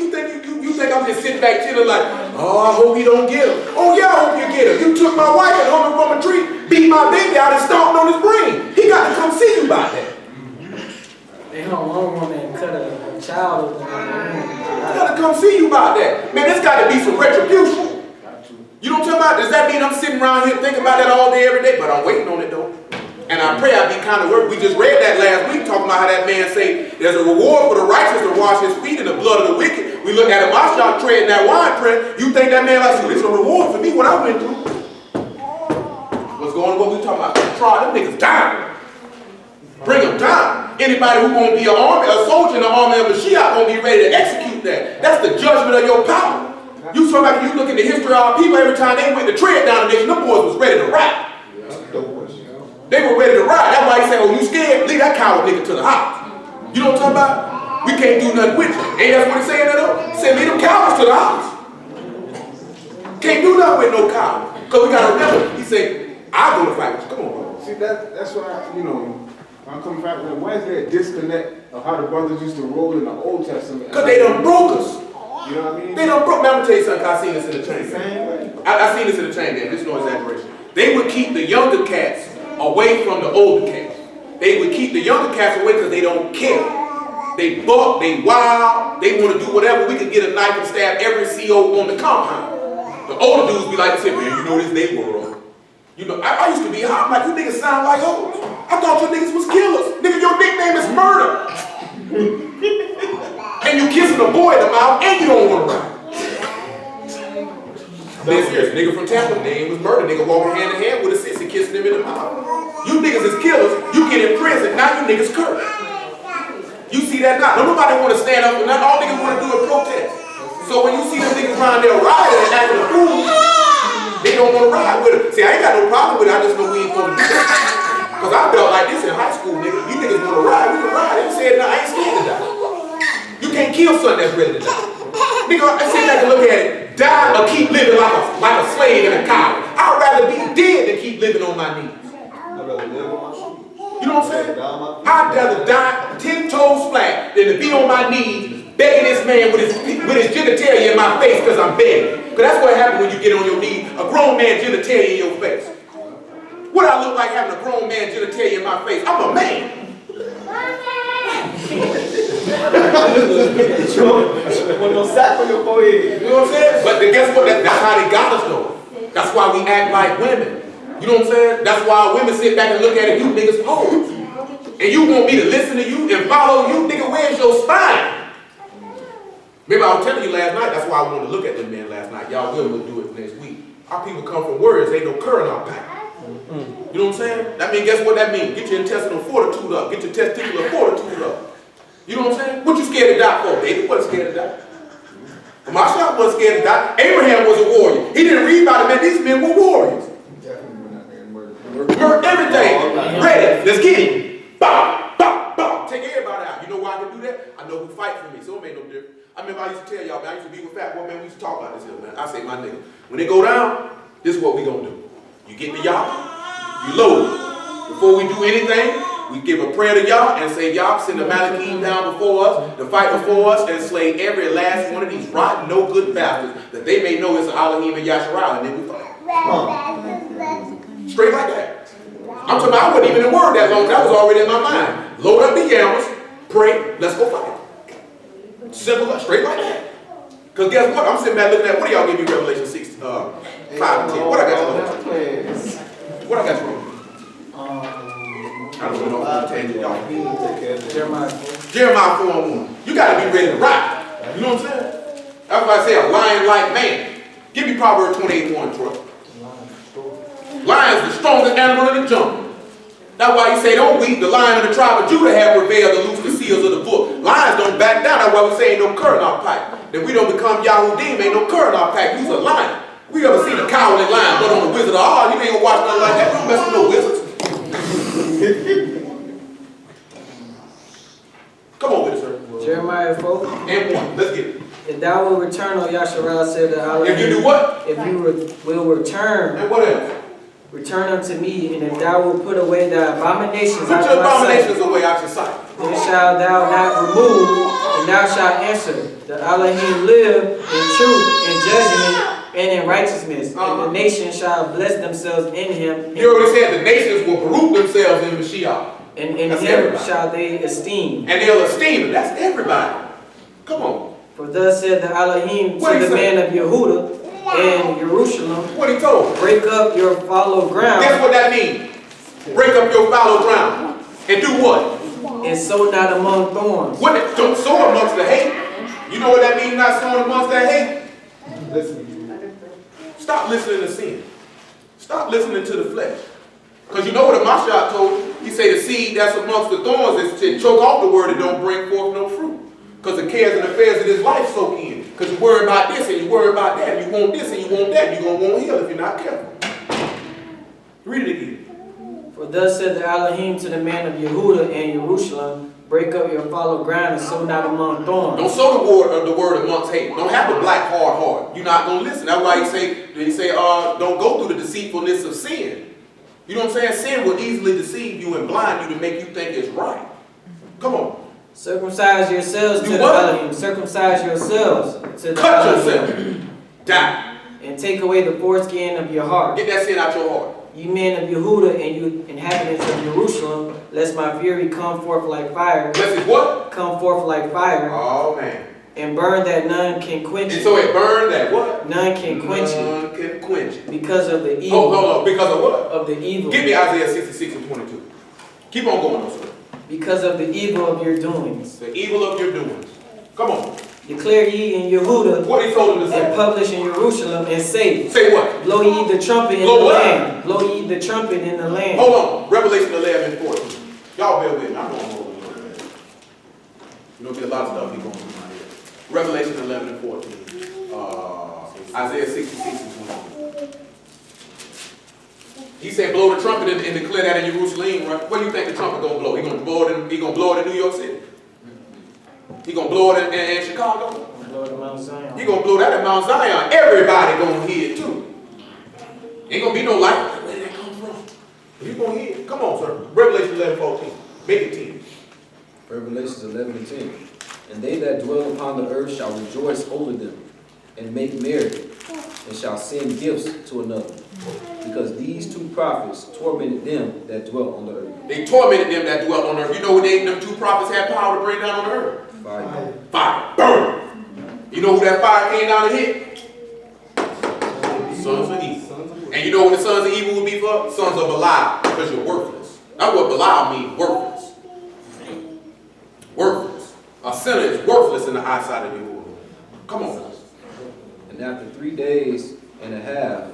You think I'm just sitting back chilling like, oh, I hope he don't get him. Oh yeah, I hope you get him. You took my wife and hung her from a tree, beat my baby out and stomped on his brain. He got to come see you about that. They don't want to cut a child open. I gotta come see you about that. Man, there's gotta be some retribution. You know what I'm talking about? Does that mean I'm sitting around here thinking about that all day, every day? But I'm waiting on it though. And I pray I be kind of work. We just read that last week talking about how that man say there's a reward for the righteous to wash his feet in the blood of the wicked. We look at Mashiach treading that wine press. You think that man like, so it's a reward for me what I went through. What's going on? What we talking about? Try them niggas down. Bring them down. Anybody who gonna be an army, a soldier in the army of Mashiach gonna be ready to execute that. That's the judgment of your power. You talk about, you look at the history of our people, every time they went to tread down the nation, them boys was ready to ride. They were ready to ride. That's why he said, oh, you scared? Leave that coward nigga to the house. You know what I'm talking about? We can't do nothing with you. Ain't that what he's saying there though? He said, leave them cowards to the house. Can't do nothing with no coward. Because we got to remember, he said, I'll go to fight with you. Come on, bro. See, that's what I'm coming back with. Why is there a disconnect of how the brothers used to roll in the Old Testament? Because they done broke us. You know what I mean? They done broke. Man, I'm gonna tell you something, 'cause I seen this in the chain Same gang. way. I seen this in the chain gang. This is no exaggeration. They would keep the younger cats away from the older cats. They would keep the younger cats away because they don't care. They buck, they wild, they want to do whatever. We could get a knife and stab every CO on the compound. The older dudes be like, man, you know this they world. You know, I used to be hot. I'm like, you niggas sound like hoes. I thought you niggas was killers. Nigga, your nickname is murder. And you kissing a boy in the mouth and you don't want to ride. Dead serious. Nigga from Tampa, name was murder. Nigga walking hand in hand with a sissy kissing him in the mouth. You niggas is killers. You get in prison. Now you niggas curse. You see that now? Nobody want to stand up and nothing. All niggas want to do is protest. So when you see them niggas around there riding and acting a fool, they don't want to ride with it. See, I ain't got no problem with it. I just know we ain't going to do that. Because I felt like this in high school, nigga. You niggas want to ride, we can ride. They said, no, I ain't scared to die. You can't kill something that's ready to die. Nigga, I sit back and look at it. Die or keep living like a slave and a coward. I'd rather be dead than keep living on my knees. You know what I'm saying? I'd rather die 10 toes flat than to be on my knees begging this man with his genitalia in my face because I'm begging. Because that's what happens when you get on your knees. A grown man genitalia in your face. What I look like having a grown man genitalia in my face? I'm a man. With no sack on your forehead. You know what I'm saying? But then guess what? That's how they got us though. That's why we act like women. You know what I'm saying? That's why women sit back and look at it, you niggas hoes. And you want me to listen to you and follow you? Nigga, where's your spine? Remember I was telling you last night, that's why I wanted to look at them men last night. Y'all will do it next week. Our people come from words, ain't no current on pack. You know what I'm saying? That means, guess what that means? Get your intestinal fortitude up. Get your testicular fortitude up. You know what I'm saying? What you scared to die for? David wasn't scared to die. My shot wasn't scared to die. Abraham was a warrior. He didn't read about it, man. These men were warriors. Murder everything. Ready. Let's get it. Bow, bow, bow. Take everybody out. You know why I can do that? I know who fight for me, so it made no difference. I remember I used to tell y'all, man, I used to be with Fat Boy, man, we used to talk about this here, man. I say, my nigga, when they go down, this is what we gonna do. You get the Yah, you load it. Before we do anything, we give a prayer to Yah and say, Yah, send the Malachim down before us, to fight before us, and slay every last one of these rotten, no good bastards, that they may know it's Elohim and Yasharal, and then we fight. Straight like that. I'm talking about, I wasn't even in word that long, that was already in my mind. Load up the yammers, pray, let's go fight. Simple, straight like that. Because guess what? I'm sitting back looking at, what do y'all give me Revelation 6, 5 and 10? What I got you on? What I got you on? I don't know what tangent y'all. Jeremiah 4 and 1. You got to be ready to rock. You know what I'm saying? That's why I say a lion-like man. Give me Proverbs 28:1, Troy. Lion's the strongest animal in the jungle. That's why you say, don't weep, the lion of the tribe of Judah have prevailed to loose the seals of the book. Lions don't back down. That's why we say ain't no cur in our pipe. That we don't become Yahudim, ain't no cur in our pack. You's a lion. We ever seen a cowardly lion but on the Wizard of Oz? You ain't gonna watch nothing like that. You don't mess with no wizards. Come on with it, sir. Jeremiah 4. And 1. Let's get it. If thou will return, O Yasharal, said the Elohim. If you do what? If you will return. And what else? Return unto me, and if thou wilt put away thy abominations Put out your of my sight, abominations away out your sight. then shalt thou not remove, and thou shalt answer. The Elohim live in truth, in judgment, and in righteousness. And the nations shall bless themselves in him. You already said the nations will group themselves in Mashiach. And in That's him everybody. shall they esteem. And they'll esteem him. That's everybody. Come on. For thus said the Elohim What to he the say? man of Yehuda and Jerusalem, What he told him. break up your fallow ground, Guess what that means? Break up your fallow ground. And do what? and sow not among thorns. What? Don't sow amongst the hate. You know what that means, not sowing amongst that hate? Stop listening to sin. Stop listening to the flesh. Because you know what Mashiach told you? He said the seed that's amongst the thorns is to choke off the word and don't bring forth no fruit. Because the cares and affairs of this life soak in. Because you worry about this and you worry about that. And you want this and you want that. And you're going to want heal if you're not careful. Read it again. For thus said the Elohim to the man of Yehuda and Jerusalem, break up your fallow ground and sow not among thorns. Don't sow the word amongst hate. Don't have a black hard heart. You're not going to listen. That's why he say don't go through the deceitfulness of sin. You know what I'm saying? Sin will easily deceive you and blind you to make you think it's right. Come on. Circumcise yourselves to Do the what? Elohim. Circumcise yourselves to the Cut Elohim. yourself. Die. And take away the foreskin of your heart. Get that sin out your heart. You men of Yehuda and you inhabitants of Jerusalem, lest my fury come forth like fire. This is what? Come forth like fire. Oh, man. And burn that none can quench And it. so it burned that what? None can quench it. None can quench it. Because of the evil. Hold on. Because of what? Of the evil. Give me Isaiah 66 and 22. Keep on going, sir. Because of the evil of your doings. The evil of your doings. Come on. Declare ye in Yehuda What he told him to and say. publish in Jerusalem and say, Say what? blow ye the trumpet in Blow the what? land. Blow ye the trumpet in the land. Hold on. Revelation 11 and 14. Y'all bear with me. I'm going over a little bit. You know, there's a lot of stuff he's going through my head. Revelation 11 and 14. Isaiah 66 and 22. He said, blow the trumpet and declare that in Jerusalem, right? What do you think the trumpet gonna blow? He gonna blow it in New York City? He gonna blow it in Chicago? Blow it in Mount Zion. He gonna blow that in Mount Zion. Everybody gonna hear it too. Ain't gonna be no light. Where did that come from? You gonna hear it. Come on, sir. Revelation 11, 14. Make it 10. Revelations 11 and 10. And they that dwell upon the earth shall rejoice over them, and make merry, and shall send gifts to another. Because these two prophets tormented them that dwelt on the earth. They tormented them that dwelt on earth. You know what them two prophets had power to bring down on the earth? Fire. Fire. Burn. You know who that fire came down to hit? Sons of evil. And you know what the sons of evil would be for? Sons of Belial, because you're worthless. That's what Belial means, worthless. Worthless. A sinner is worthless in the eyesight of the Lord. Come on. And after 3 days and a half,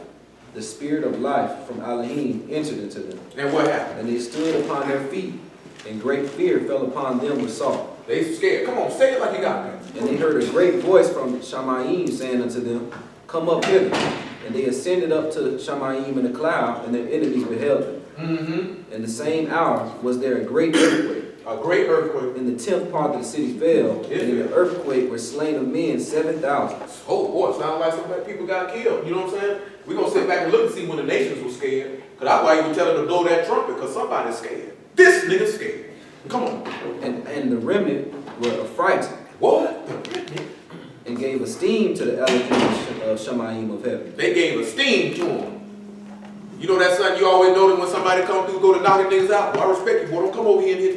the spirit of life from Elohim entered into them. And what happened? And they stood upon their feet, and great fear fell upon them with sorrow. They scared. Come on, say it like you got that. And they heard a great voice from Shamayim saying unto them, Come up hither. And they ascended up to Shamayim in a cloud, and their enemies beheld them. Mm-hmm. In the same hour was there a great earthquake. A great earthquake. And the 10th part of the city fell, and in the earthquake were slain of men 7,000. Oh boy, sounds like some black people got killed. You know what I'm saying? We're going to sit back and look and see when the nations were scared. Because that's why you would tell them to blow that trumpet, because somebody's scared. This nigga's scared. Come on. And the remnant were affrighted, What? and gave esteem to the Elohim of Shamayim of heaven. They gave esteem to him. You know that son you always notice when somebody come through, go to knocking niggas out? Well, I respect you, boy. Don't come over here and hit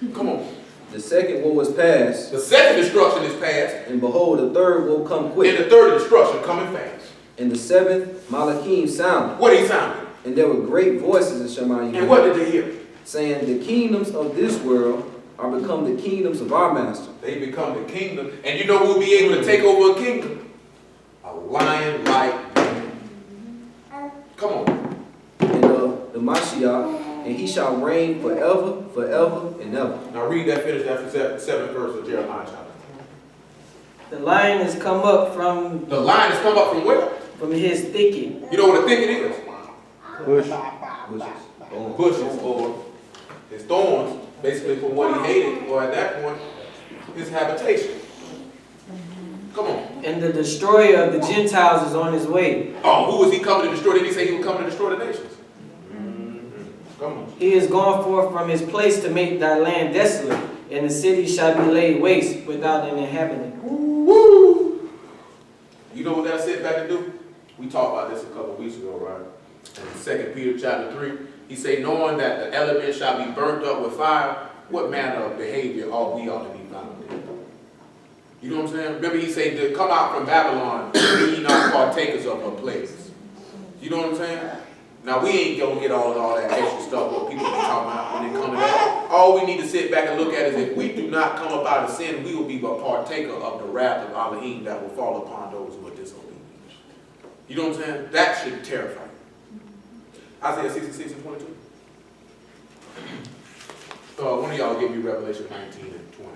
me. Come on. The second woe was past, The second destruction is past, and behold, the third will come and quick. the third destruction coming fast. And the seventh Malachim sounded, What he sounded? and there were great voices in Shamayim, And what did they hear? saying, The kingdoms of this world are become the kingdoms of our master. They become the kingdom. And you know who will be able to take over a kingdom? A lion like man. Come on. And the Mashiach, and he shall reign forever, forever, and ever. Now read that, finish that 7th verse of Jeremiah chapter. The lion has come up from The lion has come up from where? his thicket. You know what a thicket is? Bushes. Bushes or his thorns, basically from what he hated, or at that point, his habitation. Come on. And the destroyer of the Gentiles is on his way. Oh, who was he coming to destroy? Did he say he would come to destroy the nations? Come on. He is gone forth from his place to make thy land desolate, and the city shall be laid waste without an inhabitant. Woo! You know what that said back to do? We talked about this a couple weeks ago, right? In 2 Peter chapter 3, he said, knowing that the elements shall be burnt up with fire, what manner of behavior ought we to be found in? You know what I'm saying? Remember he said, to come out from Babylon, be ye not partakers of her plagues. You know what I'm saying? Now we ain't gonna get all that extra stuff what people be talking about when they come to that. All we need to sit back and look at is if we do not come up out of sin, we will be a partaker of the wrath of Elohim that will fall upon those who are disobedient. You know what I'm saying? That should terrify you. Isaiah 66 and 22. One of y'all give me Revelation 19 and 20.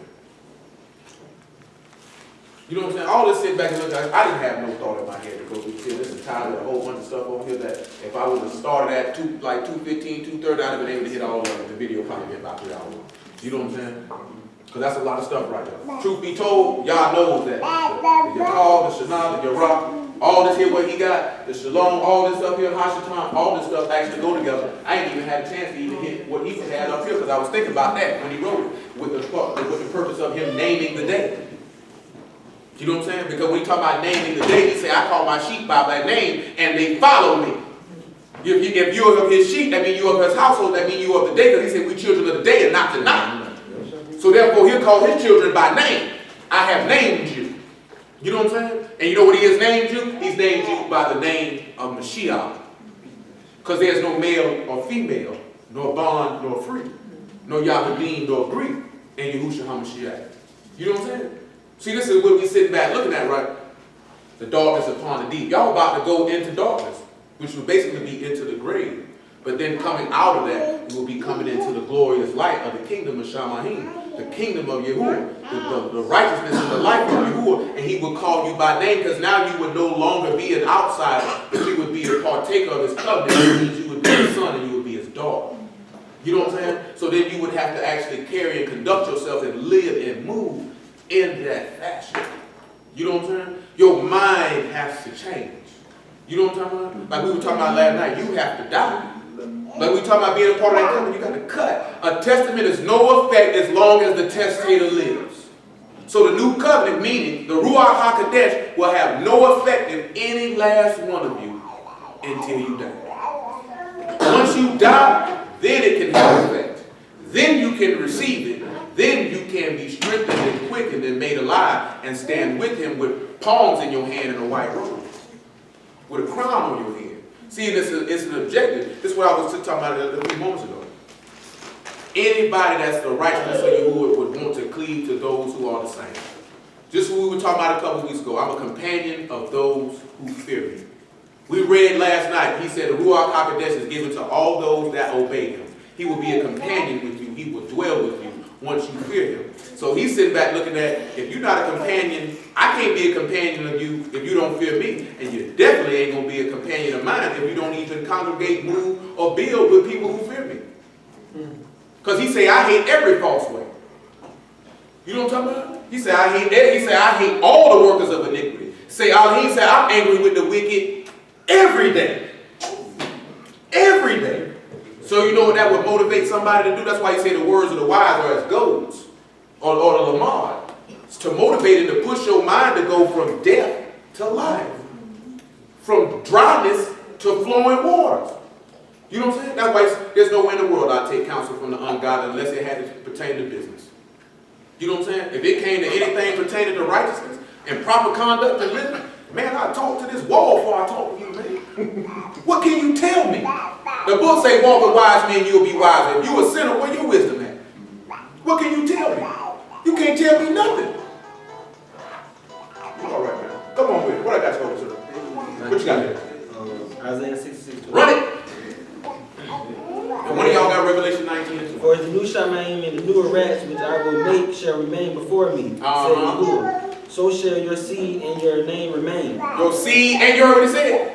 You know what I'm saying? All this sit back and look at, I didn't have no thought in my head to go through this entirely, a whole bunch of stuff on here that if I would have started at 2:15, 2:30, I'd have been able to hit all of it. The video probably been about 3 hours. You know what I'm saying? Because that's a lot of stuff right there. Truth be told, y'all know that. The Yaqal, the Shana, the Yaraq, All this here, what he got, the shalom, all this up here, Hashatan, all this stuff actually go together. I ain't even had a chance to even hit what he had up here because I was thinking about that when he wrote it with the purpose of him naming the day. You know what I'm saying? Because when he talk about naming the day, he say, I call my sheep by my name and they follow me. If you're of his sheep, that means you're of his household, that means you're of the day, because he said we children of the day and not the night. So therefore he'll call his children by name. I have named you. You know what I'm saying? And you know what he has named you? He's named you by the name of Mashiach. Because there's no male or female, nor bond nor free, nor Yahudim nor Greek in Yahushua HaMashiach. You know what I'm saying? See, this is what we sitting back looking at, right? The darkness upon the deep. Y'all about to go into darkness, which will basically be into the grave. But then coming out of that, you will be coming into the glorious light of the kingdom of Shamahim, the kingdom of Yahuwah, the righteousness and the life of Yahuwah, and he will call you by name, because now you would no longer be an outsider, but you would be a partaker of his covenant. It means you would be his son and you would be his daughter. You know what I'm saying? So then you would have to actually carry and conduct yourself and live and move in that fashion. You know what I'm saying? Your mind has to change. You know what I'm talking about? Like we were talking about last night, you have to die. Like we talking about being a part of that covenant, you got to cut. A testament is no effect as long as the testator lives. So the new covenant, meaning the Ruach HaKodesh, will have no effect in any last one of you until you die. Once you die, then it can have effect. Then you can receive it. Then you can be strengthened and quickened and made alive and stand with him with palms in your hand and a white robe, with a crown on your head. See, it's an objective. This is what I was talking about a few moments ago. Anybody that's the righteousness of Yahuwah would want to cleave to those who are the same. Just what we were talking about a couple weeks ago. I'm a companion of those who fear me. We read last night, he said the Ruach HaKodesh is given to all those that obey him. He will be a companion with you. He will dwell with you once you fear him. So he's sitting back looking at, if you're not a companion, I can't be a companion of you if you don't fear me. And you definitely ain't going to be a companion of mine if you don't even congregate, move, or build with people who fear me. Because he say, I hate every false way. You know what I'm talking about? He said, I hate all the workers of iniquity. He said, I'm angry with the wicked every day. Every day. So you know what that would motivate somebody to do? That's why he said the words of the wise are as golds, or the lamar. It's to motivate and to push your mind to go from death to life. From dryness to flowing waters. You know what I'm saying? That's why there's no way in the world I'd take counsel from the ungodly unless it had to pertain to business. You know what I'm saying? If it came to anything pertaining to righteousness and proper conduct and living, man, I talk to this wall before I talk to you, man. What can you tell me? The book say, walk with wise men, you'll be wiser. If you a sinner, where your wisdom at? What can you tell me? You can't tell me nothing. All right, man. Come on with it. What I got you over, sir? What you got there? Isaiah 66. Run it! And one of y'all got Revelation 19. For the new Shamayim and the newer rats which I will make shall remain before me, said Yahuwah. So shall your seed and your name remain. Your seed, and you already said.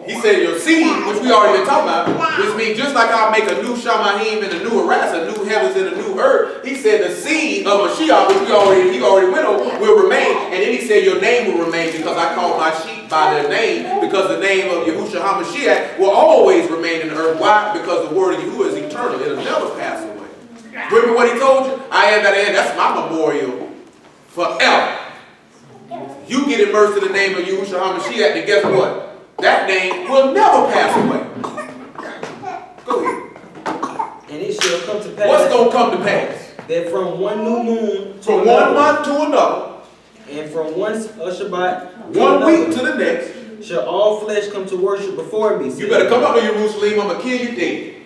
He said your seed, which we already been talking about, which means just like I'll make a new Shamayim and a new Aras, a new heavens and a new earth, he said the seed of Mashiach, which he already went over, will remain. And then he said your name will remain because I call my sheep by their name, because the name of Yahushua HaMashiach will always remain in the earth. Why? Because the word of Yahuwah is eternal. It'll never pass away. Remember what he told you? I am that I am. That's my memorial forever. You get immersed in the name of Yahushua HaMashiach, then guess what? That name will never pass away. Go ahead. And it shall come to pass. What's going to come to pass? That from one new moon to From another, 1 month to another, and from one Shabbat to 1 week another, to the next, shall all flesh come to worship before me. you better come up to Jerusalem, I'm going to kill you dead.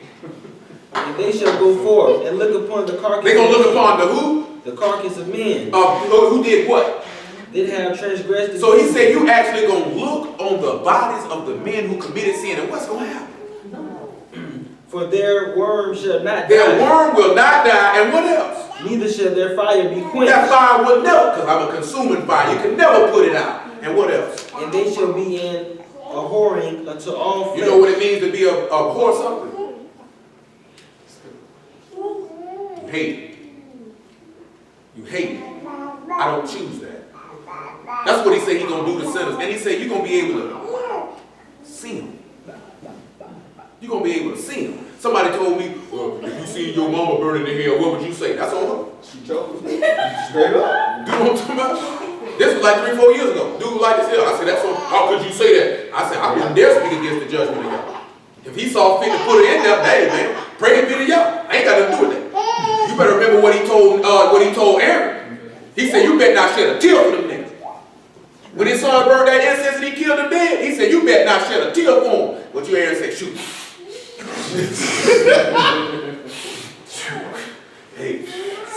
And they shall go forth and look upon the carcass. They're going to look upon the who? The carcass of men. Who did what? That have transgressed. So he said you actually going to look on the bodies of the men who committed sin. And what's going to happen? For their worm shall not Their die. worm will not die. And what else? Neither shall their fire be quenched. That fire will never, because I'm a consuming fire. You can never put it out. And what else? And they shall be in a whoring unto all flesh. You know what it means to be a whore something? You hate it. You hate it. I don't choose that. That's what he said he's going to do to sinners. And he said you're going to be able to see him. You're going to be able to see him. Somebody told me, well, if you see your mama burning in hell, what would you say? That's on her. She chose me. Straight up. You know what I'm talking about? This was like 3-4 years ago. Dude was like this here. I said, that's on, how could you say that? I said, I wouldn't dare speak against the judgment of God. If he saw fit to put it in there, hey man, pray it be to y'all. I ain't got nothing to do with that. You better remember what he told Aaron. He said, you better not shed a tear for them niggas. When his son burned that incense and he killed them dead, he said, you better not shed a tear for him. What you Aaron said, shoot. Hey,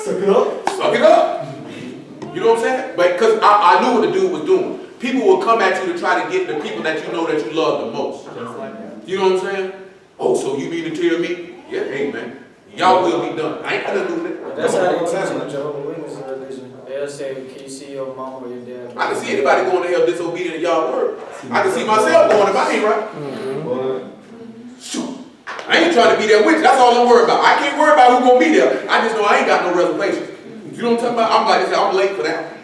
Suck it up. suck it up. You know what I'm saying? But because I knew what the dude was doing. People will come at you to try to get the people that you know that you love the most. You know what I'm saying? Oh, so you mean to tell me? Yeah, hey man, y'all will be done. I ain't got nothing to do with it. That's how they teach in the Jehovah's Witness religion. They'll say, can you see your mama or your dad? I can see anybody going to hell disobedient to y'all word. I can see myself going if I ain't right. Shoot. I ain't trying to be there with you. That's all I'm worried about. I can't worry about who's going to be there. I just know I ain't got no reservations. You know what I'm talking about? I'm like I said, I'm late for that.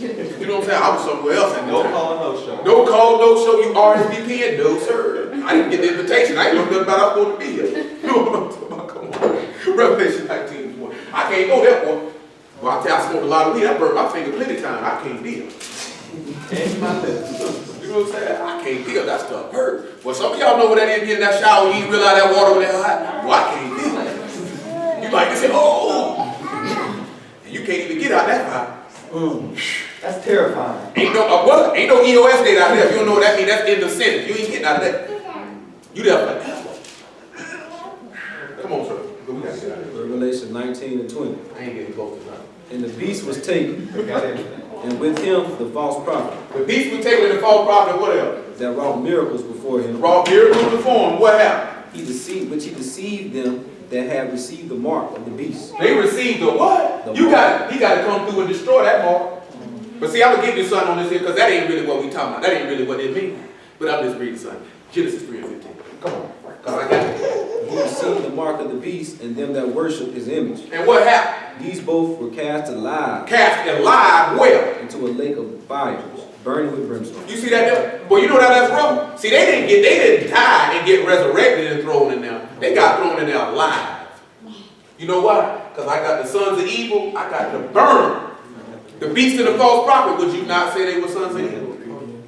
You know what I'm saying? I was somewhere else. No call, no show. No call, no show. You RSVP, no sir. I didn't get the invitation. I ain't know nothing about I was supposed to be here. You know what I'm talking about? Come on. Revelation 19:1. I can't go that one. Well, I tell you, I smoked a lot of weed. I burned my finger plenty of time. I can't deal. And my lips. You know what I'm saying? I can't deal. That stuff hurt. Well, some of y'all know what that is, getting that shower, you ain't realize that water was that hot. Well, I can't deal. You like to say, oh. And you can't even get out that hot. That's terrifying. Ain't no EOS date out there. If you don't know what that means, that's in the sentence. You ain't getting out of that. You there forever. Come on, sir. We gotta get out of here. Revelation 19:20. I ain't getting close to nothing. And the beast was taken, Got everything. and with him the false prophet, The beast was taken in the false prophet, what else? that wrought miracles before him. Brought miracles before him. What happened? He deceived them that had received the mark of the beast. They received the what? The He got to come through and destroy that mark. But see, I'm going to give you something on this here because that ain't really what we talking about. That ain't really what it means. But I'm just reading something. Genesis 3:15. Come on. Because I got it. He received the mark of the beast and them that worship his image. And what happened? These both were cast alive Cast alive where? into a lake of fires, burning with brimstone. You see that there? Well, you know how that's wrong. See, they didn't die and get resurrected and thrown in there. They got thrown in there alive. You know why? Because I got the sons of evil, I got the burn. The beast and the false prophet, would you not say they were sons of evil?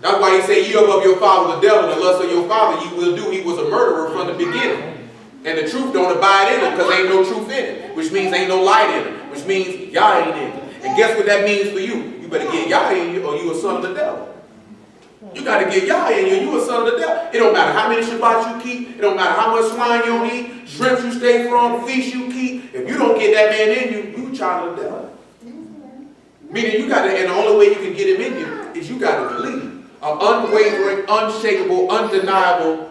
That's why he said, you of your father the devil, the lust of your father you will do. He was a murderer from the beginning. And the truth don't abide in him because ain't no truth in it. Which means ain't no light in him. Which means Yah ain't in him. And guess what that means for you? You better get Yah in you or you a son of the devil. You got to get Yah in you, you a son of the devil. It don't matter how many Shabbats you keep. It don't matter how much swine you don't eat, shrimps you stay from, fish you keep. If you don't get that man in you, you a child of the devil. Meaning you got to, and the only way you can get him in you is you got to believe. An unwavering, unshakable, undeniable.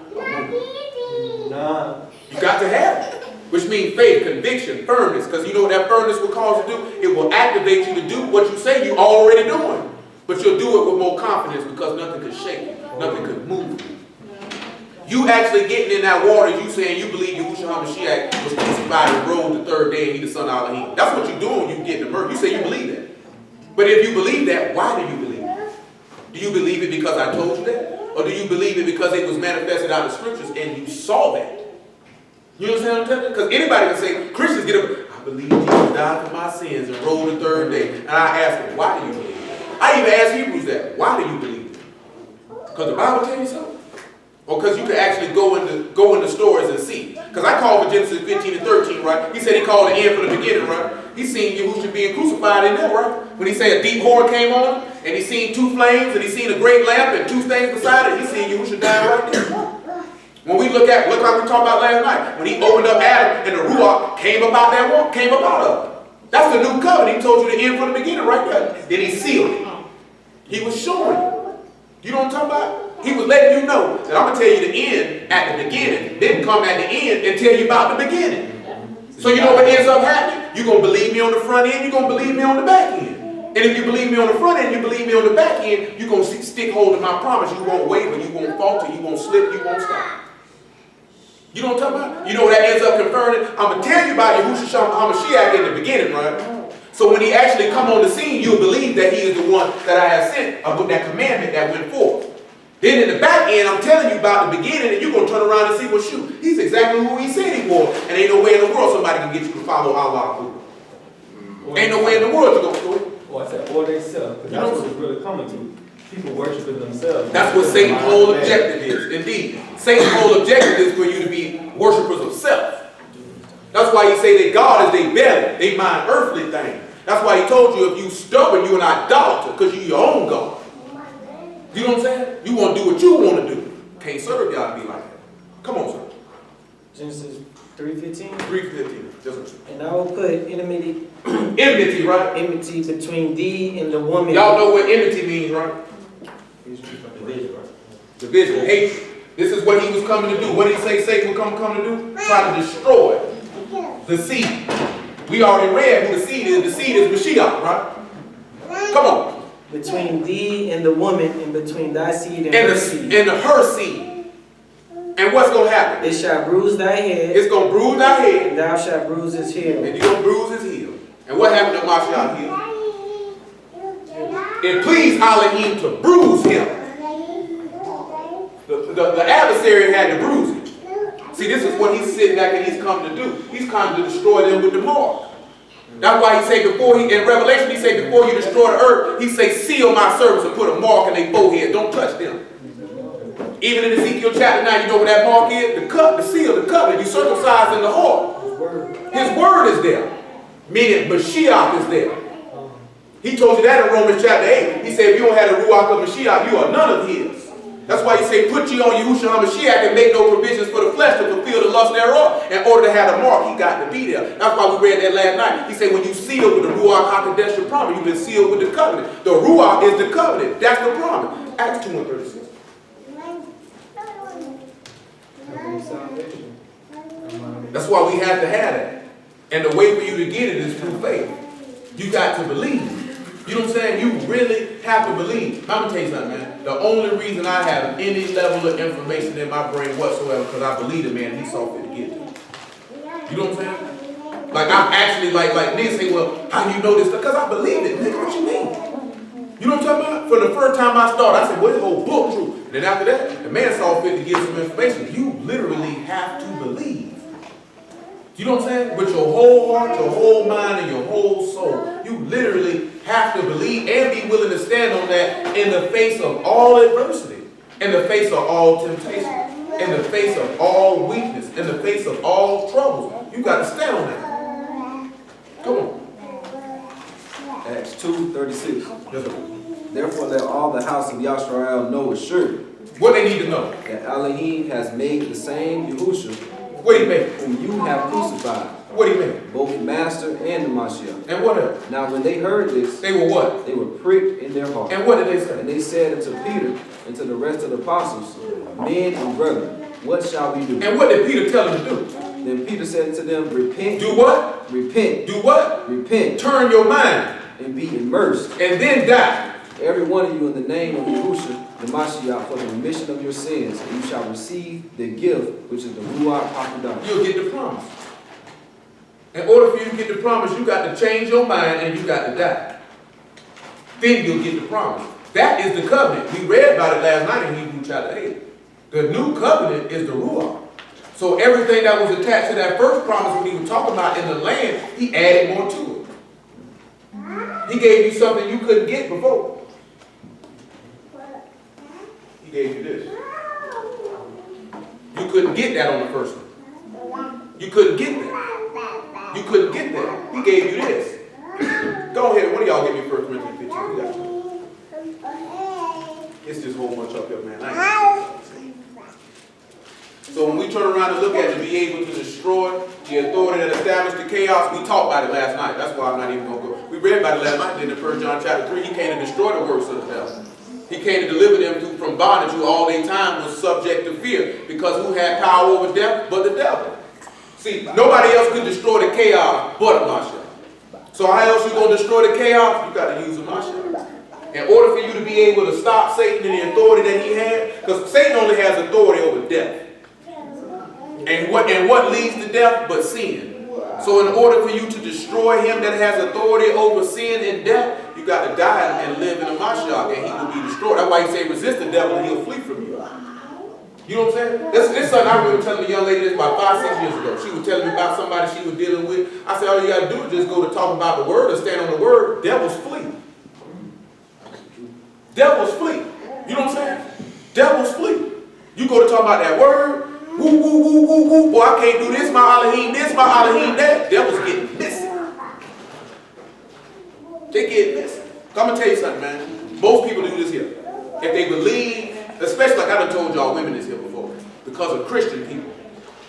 You got to have it. Which means faith, conviction, firmness. Because you know what that firmness will cause you to do? It will activate you to do what you say you already doing. But you'll do it with more confidence because nothing could shake you. Nothing could move you. You actually getting in that water, you saying you believe Yahushua HaMashiach was crucified and rose the third day and he the son of Elohim. That's what you're doing when you get in the murder. You say you believe that. But if you believe that, why do you believe it? Do you believe it because I told you that? Or do you believe it because it was manifested out of the scriptures and you saw that? You understand what I'm telling you? Because anybody can say, Christians get up, I believe Jesus died for my sins and rose the third day. And I ask them, why do you believe it? I even ask Hebrews that. Why do you believe it? Because the Bible tells you so? Or because you can actually go into stories and see. Because I called for Genesis 15 and 13, right? He said he called the end from the beginning, right? He seen Yahushua being crucified in there, right? When he said a deep horror came on him, and he seen two flames, and he seen a great lamp and two things beside it, he seen Yahushua die right there. When we look like we talked about last night, when he opened up Adam and the Ruach came up out that one, came up out of it. That's the new covenant. He told you the end from the beginning right there. Then he sealed it. He was showing you. You know what I'm talking about? He was letting you know that I'm going to tell you the end at the beginning, then come at the end and tell you about the beginning. So you know what ends up happening? You're going to believe me on the front end, you're going to believe me on the back end. And if you believe me on the front end, you believe me on the back end, you're going to stick hold of my promise. You won't waver, you won't falter, you won't slip, you won't stop. You know what I'm talking about? You know what that ends up confirming? I'm going to tell you about Yahushua HaMashiach in the beginning, right? So when he actually come on the scene, you'll believe that he is the one that I have sent, with that commandment that went forth. Then in the back end, I'm telling you about the beginning, and you're going to turn around and see, well, shoot, he's exactly who he said he was. And ain't no way in the world somebody can get you to follow Allah. Ain't no way in the world you're going to do it. Or I said, or they self, because that's what it's really coming to. People worshiping themselves. That's what Satan's whole objective is. Indeed. Satan's whole objective is for you to be worshipers of self. That's why he say that God is their belly. They mind earthly things. That's why he told you if you stubborn, you're an idolater, because you're your own God. You know what I'm saying? You want to do what you want to do. Can't serve y'all to be like that. Come on, sir. Genesis 3:15. 3:15. And I will put enmity Enmity, right? between thee and the woman. Y'all know what enmity means, right? Division, right? Division, hatred. This is what he was coming to do. What did he say Satan would come to do? Try to destroy the seed. We already read who the seed is. The seed is Mashiach, right? Come on. Between thee and the woman, and between thy seed and her seed. And her seed. And what's going to happen? It shall bruise thy head, It's going to bruise thy head. and thou shalt bruise his heel. And you're going to bruise his heel. And what happened to Mashiach heel? It pleased Elohim to bruise him. The adversary had to bruise him. See, this is what he's sitting back and he's come to do. He's come to destroy them with the mark. That's why he say in Revelation, he say before you destroy the earth, he say seal my servants and put a mark in their forehead. Don't touch them. Even in Ezekiel chapter 9, you know what that mark is? The cup, the seal, the covenant. You circumcised in the heart. His word is there. Meaning Mashiach is there. He told you that in Romans chapter 8. He said if you don't have the Ruach of Mashiach, you are none of his. That's why he said, put you on Yahushua HaMashiach and make no provisions for the flesh to fulfill the lust thereof. In order to have the mark, he got to be there. That's why we read that last night. He said, when you seal with the Ruach HaKodesh, your promise, you've been sealed with the covenant. The Ruach is the covenant. That's the promise. Acts 2:36. That's why we have to have that. And the way for you to get it is through faith. You got to believe. You know what I'm saying? You really have to believe. I'm going to tell you something, man. The only reason I have any level of information in my brain whatsoever because I believe it, man, he saw fit to get it. You know what I'm saying? Like, I'm actually like niggas say, well, how do you know this? Because I believe it. Nigga, what you mean? You know what I'm talking about? For the first time I started, I said, well, this whole book true. And then after that, the man saw fit to give some information. You literally have to believe. You know what I'm saying? With your whole heart, your whole mind, and your whole soul. You literally have to believe and be willing to stand on that in the face of all adversity, in the face of all temptation, in the face of all weakness, in the face of all troubles. You got to stand on that. Come on. Acts 2:36. Therefore let all the house of Yashrael know assuredly What they need to know. that Elohim has made the same Yahushua What he made? whom you have crucified, What he made? both Master and the Mashiach. And what else? Now when they heard this, They were what? they were pricked in their heart. And what did they say? And they said unto Peter and to the rest of the apostles, men and brethren, what shall we do? And what did Peter tell them to do? Then Peter said unto them, repent, Do what? repent, Do what? repent, Turn your mind and be immersed, and then die. every one of you, in the name of Yahushua, the Mashiach, for the remission of your sins, and you shall receive the gift, which is the Ruach HaKodesh. You'll get the promise. In order for you to get the promise, you got to change your mind and you got to die. Then you'll get the promise. That is the covenant. We read about it last night in Hebrews chapter 8. The new covenant is the Ruach. So everything that was attached to that first promise when he was talking about in the land, he added more to it. He gave you something you couldn't get before. He gave you this. You couldn't get that on the first one. You couldn't get that. You couldn't get that. He gave you this. Go ahead. One of y'all give me 1 Corinthians 15. We got you. It's just a whole bunch up here, man. So when we turn around and look at it, to be able to destroy the authority that established the chaos, we talked about it last night. That's why I'm not even going to go. We read about it last night. Then in 1 John chapter 3, he came to destroy the works of the devil. He came to deliver them from bondage who all their time was subject to fear. Because who had power over death but the devil? See, nobody else could destroy the chaos but a Mashiach. So how else you going to destroy the chaos? You got to use a Mashiach. In order for you to be able to stop Satan and the authority that he had, because Satan only has authority over death. And what leads to death but sin? So in order for you to destroy him that has authority over sin and death, you got to die and live in a Mashiach, and he will be destroyed. That's why he say resist the devil and he'll flee from you. You know what I'm saying? This something I remember telling a young lady this about 5-6 years ago. She was telling me about somebody she was dealing with. I said, all you got to do is just go to talk about the word and stand on the word. Devils flee. Devils flee. You know what I'm saying? Devils flee. You go to talk about that word. Woo, woo, woo, woo, woo. Boy, I can't do this, my Elohim this, my Elohim that. Devils get missing. They get missing. I'm going to tell you something, man. Most people do this here. If they believe, especially like I done told y'all women this here before, because of Christian people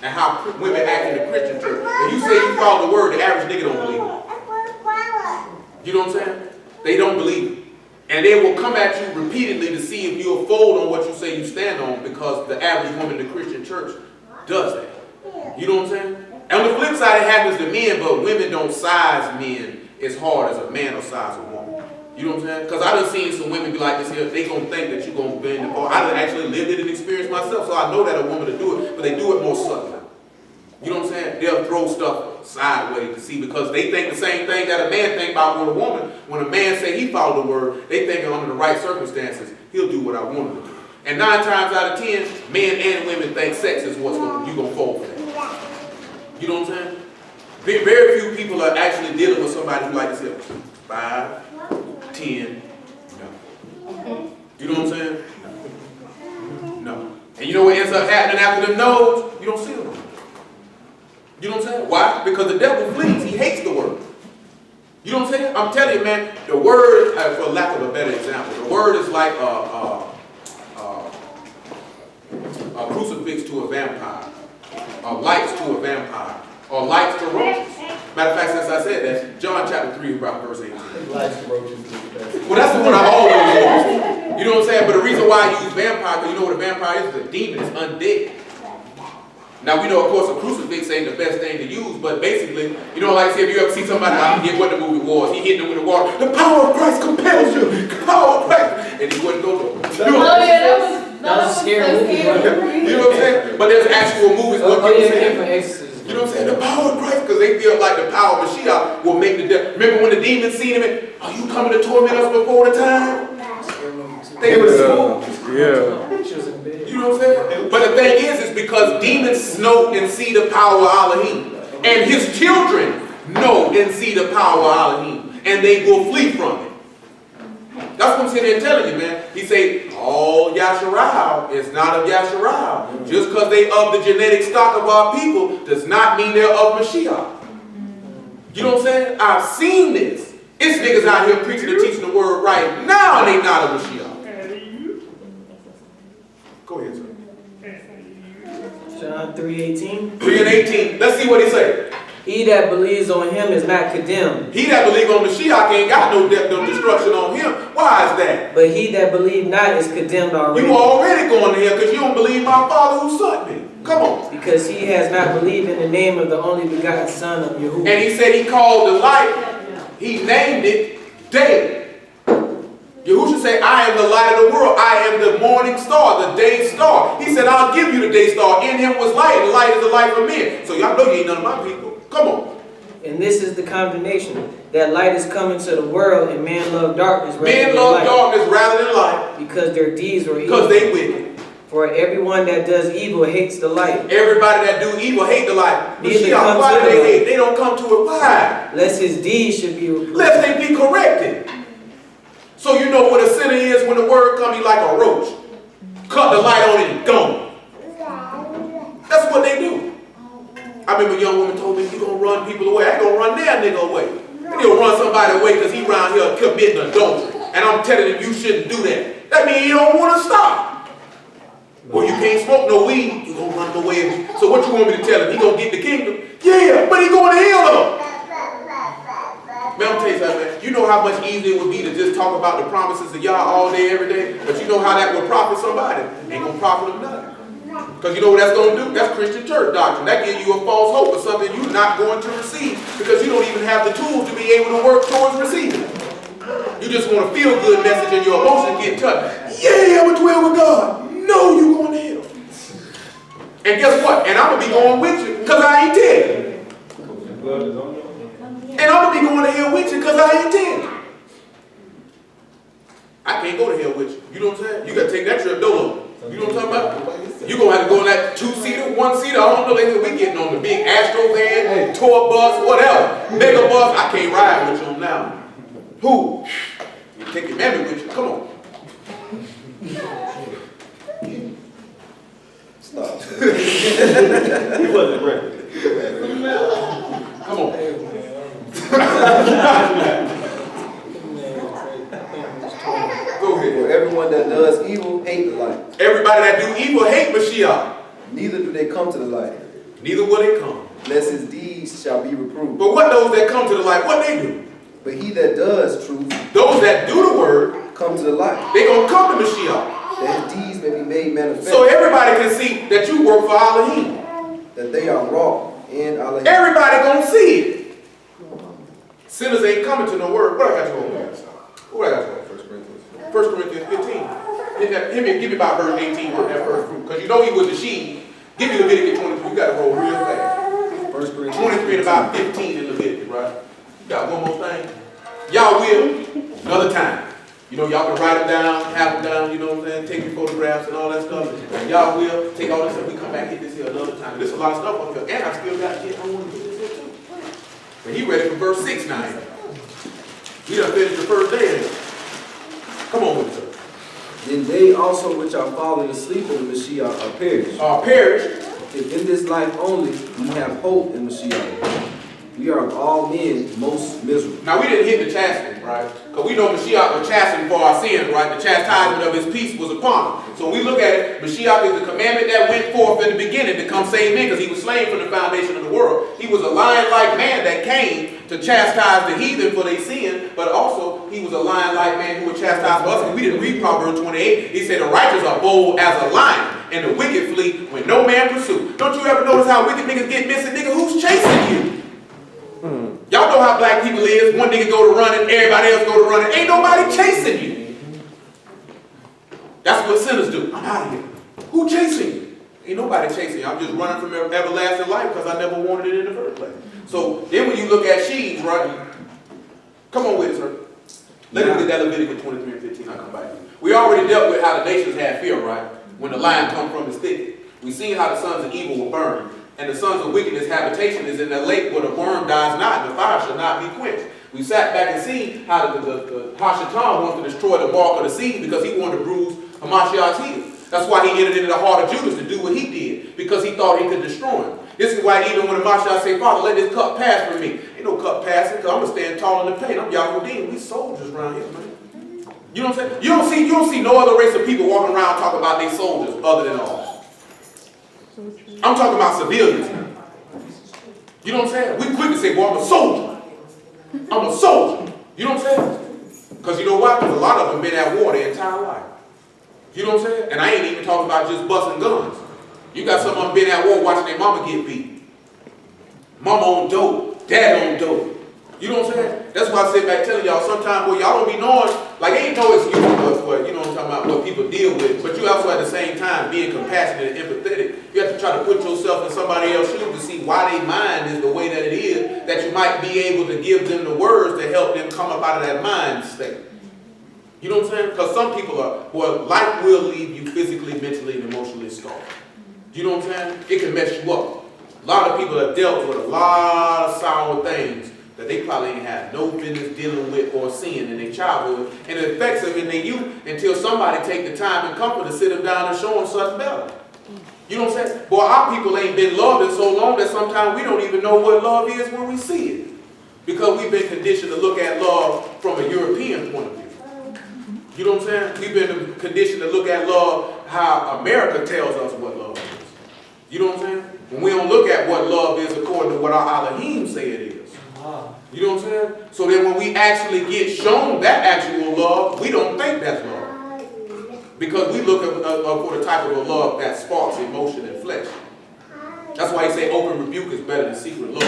and how women act in the Christian church. If you say you follow the word, the average nigga don't believe it. You know what I'm saying? They don't believe it. And they will come at you repeatedly to see if you'll fold on what you say you stand on, because the average woman in the Christian church does that. You know what I'm saying? And on the flip side, it happens to men, but women don't size men as hard as a man will size a woman. You know what I'm saying? Because I done seen some women be like this here, they gonna think that you're gonna bend the ball. I done actually lived it and experienced myself, so I know that a woman to do it, but they do it more subtly. You know what I'm saying? They'll throw stuff sideways to see, because they think the same thing that a man think about with a woman. When a man say he follow the word, they think under the right circumstances, he'll do what I want him to do. And 9 times out of 10, men and women think sex is what's you gonna fall for that. You know what I'm saying? Very few people are actually dealing with somebody who like this here. 5, 10, no. You know what I'm saying? No. No. And you know what ends up happening after them no's? You don't see them. You know what I'm saying? Why? Because the devil flees. He hates the word. You know what I'm saying? I'm telling you, man, the word, for lack of a better example, the word is like a crucifix to a vampire, lights to a vampire, or lights to roaches. Matter of fact, since I said that, John chapter 3, about verse 18. Well, that's the one I always use. You know what I'm saying? But the reason why I use vampire, because you know what a vampire is? It's a demon. It's undead. Now, we know, of course, a crucifix ain't the best thing to use, but basically, you know, like I said, if you ever see somebody, I forget what the movie was, he hit them with the water, the power of Christ compels you, the power of Christ, and he wouldn't go to it. You know what I'm saying? That was a scary movie. You know what I'm saying? But there's actual movies where people say, for exorcism. you know what I'm saying? The power of Christ, because they feel like the power of Mashiach will make the devil. Remember when the demons seen him and, are you coming to torment us before the time? They were smooth. Yeah. You know what I'm saying? But the thing is because demons know and see the power of Elohim. And his children know and see the power of Elohim. And they will flee from it. That's what I'm sitting there telling you, man. He say, all Yasharal is not of Yasharal. Just because they of the genetic stock of our people does not mean they're of Mashiach. You know what I'm saying? I've seen this. It's niggas out here preaching and teaching the word right now and they not of Mashiach. Go ahead, sir. John 3:18. 3:18. Let's see what he say. He that believes on him is not condemned. He that believes on Mashiach ain't got no death, no destruction on him. Why is that? But he that believe not is condemned already. You already going to hell because you don't believe my Father who sent me. Come on. Because he has not believed in the name of the only begotten Son of Yahuwah. And he said he called the light, he named it day. Yahushua said, I am the light of the world. I am the morning star, the day star. He said, I'll give you the day star. In him was light, and light is the light for men. So y'all know you ain't none of my people. Come on. And this is the condemnation, that light is coming to the world, and man love darkness rather Men than love light, darkness rather than light because their deeds were evil. because they wicked. For everyone that does evil hates the light, Everybody that do evil hate the light. Neither Mashiach, comes why do to they the hate? They don't come to it. Why? lest his deeds should be reproved. Lest they be corrected. So you know what a sinner is when the word comes, he like a roach. Cut the light on it and gone. That's what they do. I remember a young woman told me, you gonna run people away. I ain't gonna run their nigga away. He'll run somebody away because he around here committing adultery. And I'm telling him you shouldn't do that. That means you don't want to stop. Well, you can't smoke no weed, you gonna run him away. So what you want me to tell him? He gonna get the kingdom? Yeah, but he going to hell though. Man, I'm tell you something, man. You know how much easier it would be to just talk about the promises of Yah all day, every day? But you know how that would profit somebody? Ain't gonna profit them nothing. Because you know what that's going to do? That's Christian church doctrine. That gives you a false hope of something you're not going to receive because you don't even have the tools to be able to work towards receiving it. You just want a feel-good message and your emotions get touched. Yeah, I'm going to dwell with God. No, you're going to hell. And guess what? And I'm going to be going with you because I ain't dead. blood is on you. And I'm gonna be going to hell with you because I intend. I can't go to hell with you. You know what I'm saying? You gotta take that trip dolo. You know what I'm talking about? You gonna have to go in that 2-seater, 1-seater. I don't know. We getting on the big Astro van, tour bus, whatever, mega bus. I can't ride with you on now. Who? You take your mammy with you. Come on. Stop. He wasn't ready. Come on. Go ahead. For everyone that does evil hate the light. Everybody that do evil hate Mashiach. Neither do they come to the light, Neither will they come. lest his deeds shall be reproved. But what those that come to the light, what they do? But he that does truth Those that do the word, come to the light, they gonna come to Mashiach. that his deeds may be made manifest, So everybody can see that you work for Elohim. that they are wrought in Elohim. Everybody gonna see it. Sinners ain't coming to no word. What I got you on? What I got you on? 1 Corinthians 15. Give me about verse 18 on that first fruit. Because you know he was the sheep. Give me Leviticus 23. You got to roll real fast. 1 Corinthians 23 and about 15 in Leviticus, right? You got one more thing. Y'all will another time. You know, y'all can write them down, have them down, you know what I'm saying? Take your photographs and all that stuff. And y'all will take all this stuff. We come back hit this here another time. There's a lot of stuff up here. And I still got to get, I want to get this here too. But he ready for verse 6 now. We done finished the first day. Come on with it, sir. Then they also which are fallen asleep in the Mashiach are perished. Perish. If in this life only we have hope in Mashiach, we are of all men most miserable. Now we didn't hit the chastening, right? Because we know Mashiach was chastened for our sins, right? The chastisement of his peace was upon him. So when we look at it, Mashiach is the commandment that went forth in the beginning to come save men because he was slain from the foundation of the world. He was a lion-like man that came to chastise the heathen for their sin, but also he was a lion-like man who would chastise for us. And we didn't read Proverbs 28. He said the righteous are bold as a lion and the wicked flee when no man pursue. Don't you ever notice how wicked niggas get missing? Nigga, who's chasing you? Y'all know how black people is. One nigga go to running, everybody else go to running. Ain't nobody chasing you. That's what sinners do. I'm out of here. Who chasing you? Ain't nobody chasing you. I'm just running from everlasting life because I never wanted it in the first place. So then when you look at sheaves, right? Come on with it, sir. Let me get that Leviticus 23 and 15. I'll come back to you. We already dealt with how the nations had fear, right? When the lion come from his thicket. We seen how the sons of evil were burned. And the sons of wickedness habitation is in the lake where the worm dies not, and the fire shall not be quenched. We sat back and seen how the Hashatan wants to destroy the bark of the seed because he wanted to bruise Hamashiach's heel. That's why he entered into the heart of Judas to do what he did, because he thought he could destroy him. This is why even when Hamashiach say, Father, let this cup pass from me. Ain't no cup passing, because I'm going to stand tall in the pain. I'm Yahudim. We soldiers around here, man. You know what I'm saying? You don't see no other race of people walking around talking about they soldiers other than us. I'm talking about civilians now. You know what I'm saying? We quick to say, boy, I'm a soldier. I'm a soldier. You know what I'm saying? Because you know why? Because a lot of them been at war their entire life. You know what I'm saying? And I ain't even talking about just busting guns. You got some of them been at war watching their mama get beat. Mama on dope. Dad on dope. You know what I'm saying? That's why I sit back telling y'all sometimes, boy, y'all don't be knowing, like, ain't no excuse for, you know what I'm talking about, what people deal with. But you also at the same time being compassionate and empathetic. You have to try to put yourself in somebody else's shoes to see why their mind is the way that it is, that you might be able to give them the words to help them come up out of that mind state. You know what I'm saying? Because some people are, well, life will leave you physically, mentally, and emotionally scarred. You know what I'm saying? It can mess you up. A lot of people have dealt with a lot of sour things that they probably ain't had no business dealing with or seeing in their childhood, and it affects them in their youth until somebody take the time and comfort to sit them down and show them something better. You know what I'm saying? Boy, our people ain't been loved in so long that sometimes we don't even know what love is when we see it, because we've been conditioned to look at love from a European point of view. You know what I'm saying? We've been conditioned to look at love how America tells us what love is. You know what I'm saying? When we don't look at what love is according to what our Elohim say it is. You know what I'm saying? So then when we actually get shown that actual love, we don't think that's love. Because we look for the type of a love that sparks emotion and flesh. That's why he say open rebuke is better than secret love.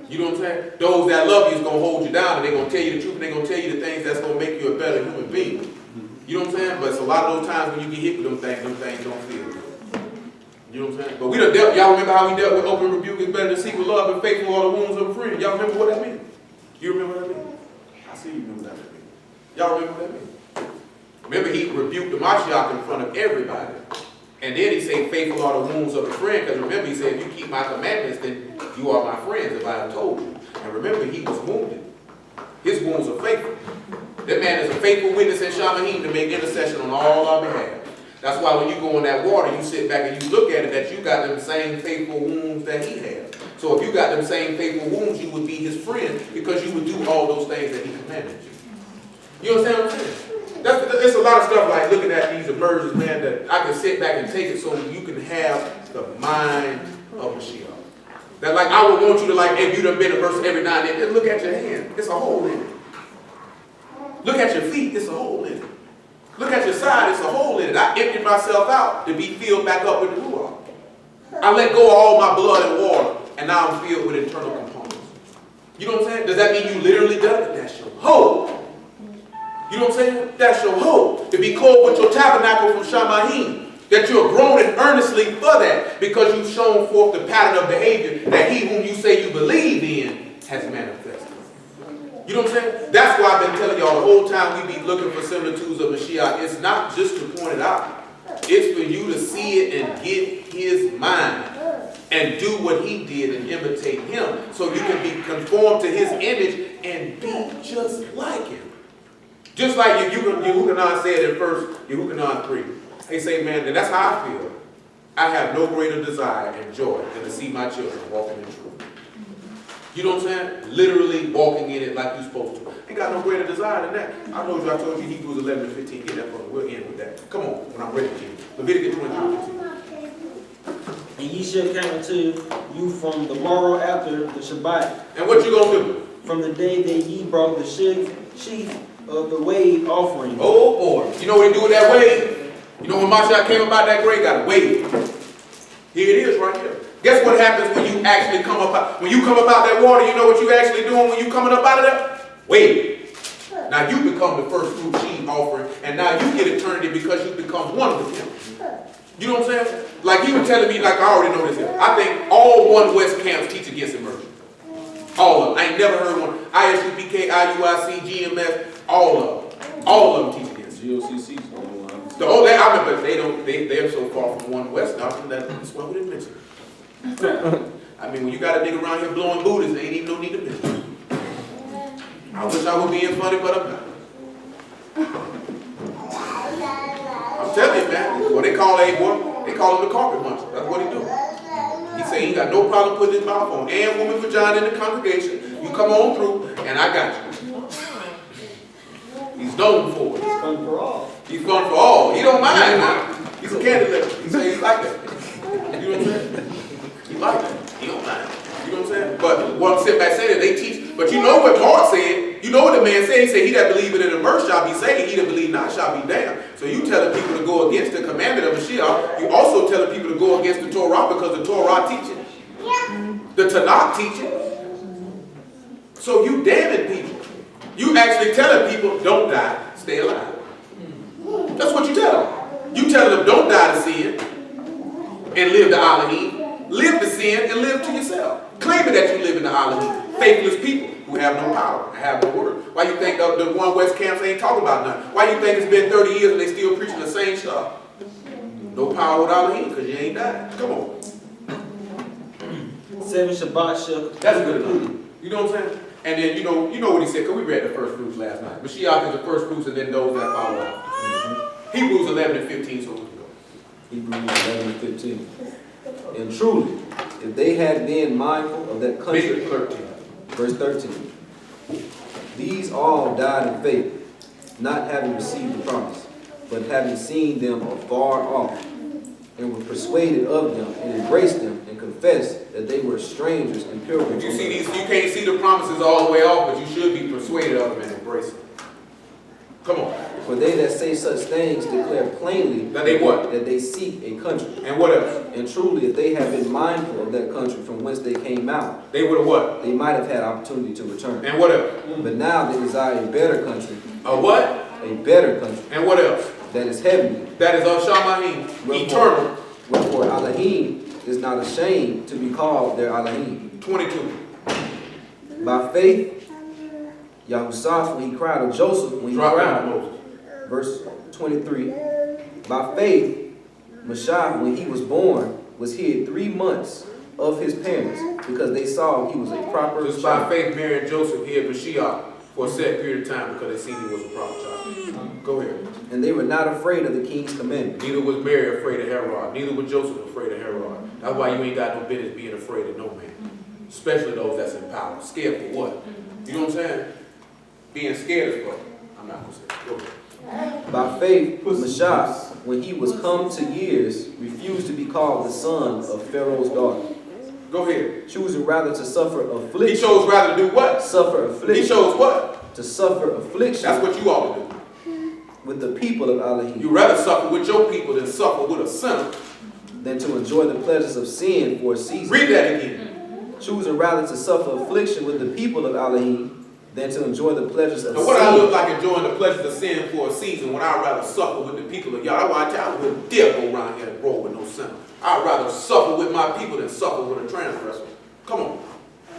You know what I'm saying? Those that love you is going to hold you down, and they're going to tell you the truth, and they're going to tell you the things that's going to make you a better human being. You know what I'm saying? But it's a lot of those times when you get hit with them things don't feel good. You know what I'm saying? But we done dealt, y'all remember how we dealt with open rebuke is better than secret love and faithful are the wounds of a friend. Y'all remember what that means? You remember what that means? I see you remember what that means. Y'all remember what that means? Remember he rebuked the Mashiach in front of everybody. And then he said, faithful are the wounds of a friend, because remember he said, if you keep my commandments, then you are my friends, if I have told you. And remember, he was wounded. His wounds are faithful. That man is a faithful witness in Shamanim to make intercession on all our behalf. That's why when you go in that water, you sit back and you look at it, that you got them same faithful wounds that he had. So if you got them same faithful wounds, you would be his friend, because you would do all those things that he commanded you. You understand what I'm saying? It's a lot of stuff like looking at these emergencies, man, that I can sit back and take it so you can have the mind of Mashiach. That like I would want you to like, if you done been a verse every now and then, just look at your hand. It's a hole in it. Look at your feet. It's a hole in it. Look at your side. It's a hole in it. I emptied myself out to be filled back up with the Ruach. I let go of all my blood and water, and now I'm filled with internal components. You know what I'm saying? Does that mean you literally done it? That's your hope. You know what I'm saying? That's your hope. To be clothed with your tabernacle from Shamaim. That you're groaning earnestly for that, because you've shown forth the pattern of behavior that he whom you say you believe in has manifested. You know what I'm saying? That's why I've been telling y'all the whole time we be looking for similitudes of Mashiach. It's not just to point it out. It's for you to see it and get his mind and do what he did and imitate him, so you can be conformed to his image and be just like him. Just like Yehukanan said in 1 Yehukanan 3. They say, man, and that's how I feel. I have no greater desire and joy than to see my children walking in truth. You know what I'm saying? Literally walking in it like you're supposed to. Ain't got no greater desire than that. I told you Hebrews 11 and 15. Get that for me. We'll end with that. Come on, when I'm ready to you. Leviticus 23:15. And ye shall come unto you from the morrow after the Shabbat. And what you gonna do? From the day that ye brought the sheaf of the wave offering. Oh boy. You know what he do with that wave? You know when Mashiach came about that grave, got a wave. Here it is right here. Guess what happens when you actually come up out, when you come up out that water? You know what you actually doing when you coming up out of that? Wave. Now you become the first fruit sheaf offering, and now you get eternity because you become one with him. You know what I'm saying? Like he was telling me, like I already know this here. I think all One West camps teach against immersion. All of them. I ain't never heard one. ISUPK, IUIC, GMS, all of them. All of them teach against it. GOCC. I remember they're so far from One West doctrine that that's why we didn't mention it. I mean, when you got a nigga around here blowing Buddhists, there ain't even no need to mention it. I wish I was being funny, but I'm not. I'm telling you, man. What they call him the carpet muncher. That's what he do. He say he ain't got no problem putting his mouth on and woman vagina in the congregation. You come on through, and I got you. He's known for it. It's fun for all. He's fun for all. He don't mind now. He's a candy licker. He say he like that. You know what I'm saying? He like that. He don't mind. You know what I'm saying? But what I'm sitting back saying, they teach. But you know what Mark said? You know what the man said? He said, he that believeth in the immerse shall be saved. He that believe not shall be damned. So you telling people to go against the commandment of Mashiach. You also telling people to go against the Torah, because the Torah teaches. The Tanakh teaches. So you damning people. You actually telling people, don't die, stay alive. That's what you tell them. You tell them, don't die to sin and live the Elohim. Live the sin and live to yourself. Claiming that you live in the Elohim. Faithless people who have no power and have no word. Why you think the One West camps ain't talking about nothing? Why you think it's been 30 years and they still preaching the same stuff? No power with Elohim, because you ain't died. Come on. 7 Shabbat shall. That's good enough. You know what I'm saying? And then you know what he said, because we read the first fruits last night. Mashiach is the first fruits, and then those that follow out. Hebrews 11 and 15, so we can go. Hebrews 11 and 15. And truly, if they had been mindful of that country, Make it 13. verse 13, these all died in faith, not having received the promise, but having seen them afar off, and were persuaded of them, and embraced them, and confessed that they were strangers and pilgrims. You see these, you can't see the promises all the way off, but you should be persuaded of them and embrace them. Come on. For they that say such things declare plainly That they what? that they seek a country. And what else? And truly, if they had been mindful of that country from whence they came out, They would have what? they might have had opportunity to return. And what else? But now they desire a better country, A what? a better country And what else? that is heavenly. That is of Shamaim, eternal. Wherefore Elohim is not ashamed to be called their Elohim. 22. By faith, Yahusaph, when he cried, or Joseph, when he Drop down cried, Moses. verse 23. By faith, Messiah, when he was born, was hid 3 months of his parents, because they saw he was a proper Just by child. faith, Mary and Joseph hid Mashiach for a set period of time because they seen he was a proper child. Go ahead. And they were not afraid of the king's commandment. Neither was Mary afraid of Herod. Neither was Joseph afraid of Herod. That's why you ain't got no business being afraid of no man. Especially those that's in power. Scared for what? You know what I'm saying? Being scared is what? I'm not going to say it. Go ahead. By faith, Messiah, when he was come to years, refused to be called the son of Pharaoh's daughter, Go ahead. choosing rather to suffer He affliction. chose rather to do what? Suffer He affliction. chose what? To suffer affliction That's what you ought to do. with the people of Elohim, You rather suffer with your people than suffer with a sinner. than to enjoy the pleasures of sin for a season. Read that again. Choosing rather to suffer affliction with the people of Elohim than to enjoy the pleasures of Now what I look sin. like enjoying the pleasures of sin for a season when I'd rather suffer with the people of y'all. That's why I tell you, I wouldn't dare go around here and roll with no sinner. I'd rather suffer with my people than suffer with a transgressor. Come on.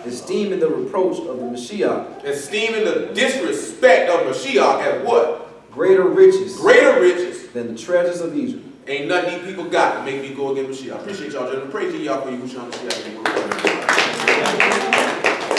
Esteeming the reproach of the Mashiach Esteeming the disrespect of Mashiach as what? greater riches Greater riches. than the treasures of Egypt. Ain't nothing these people got to make me go against Mashiach. I appreciate y'all, gentlemen. Praise y'all for you, Mashiach.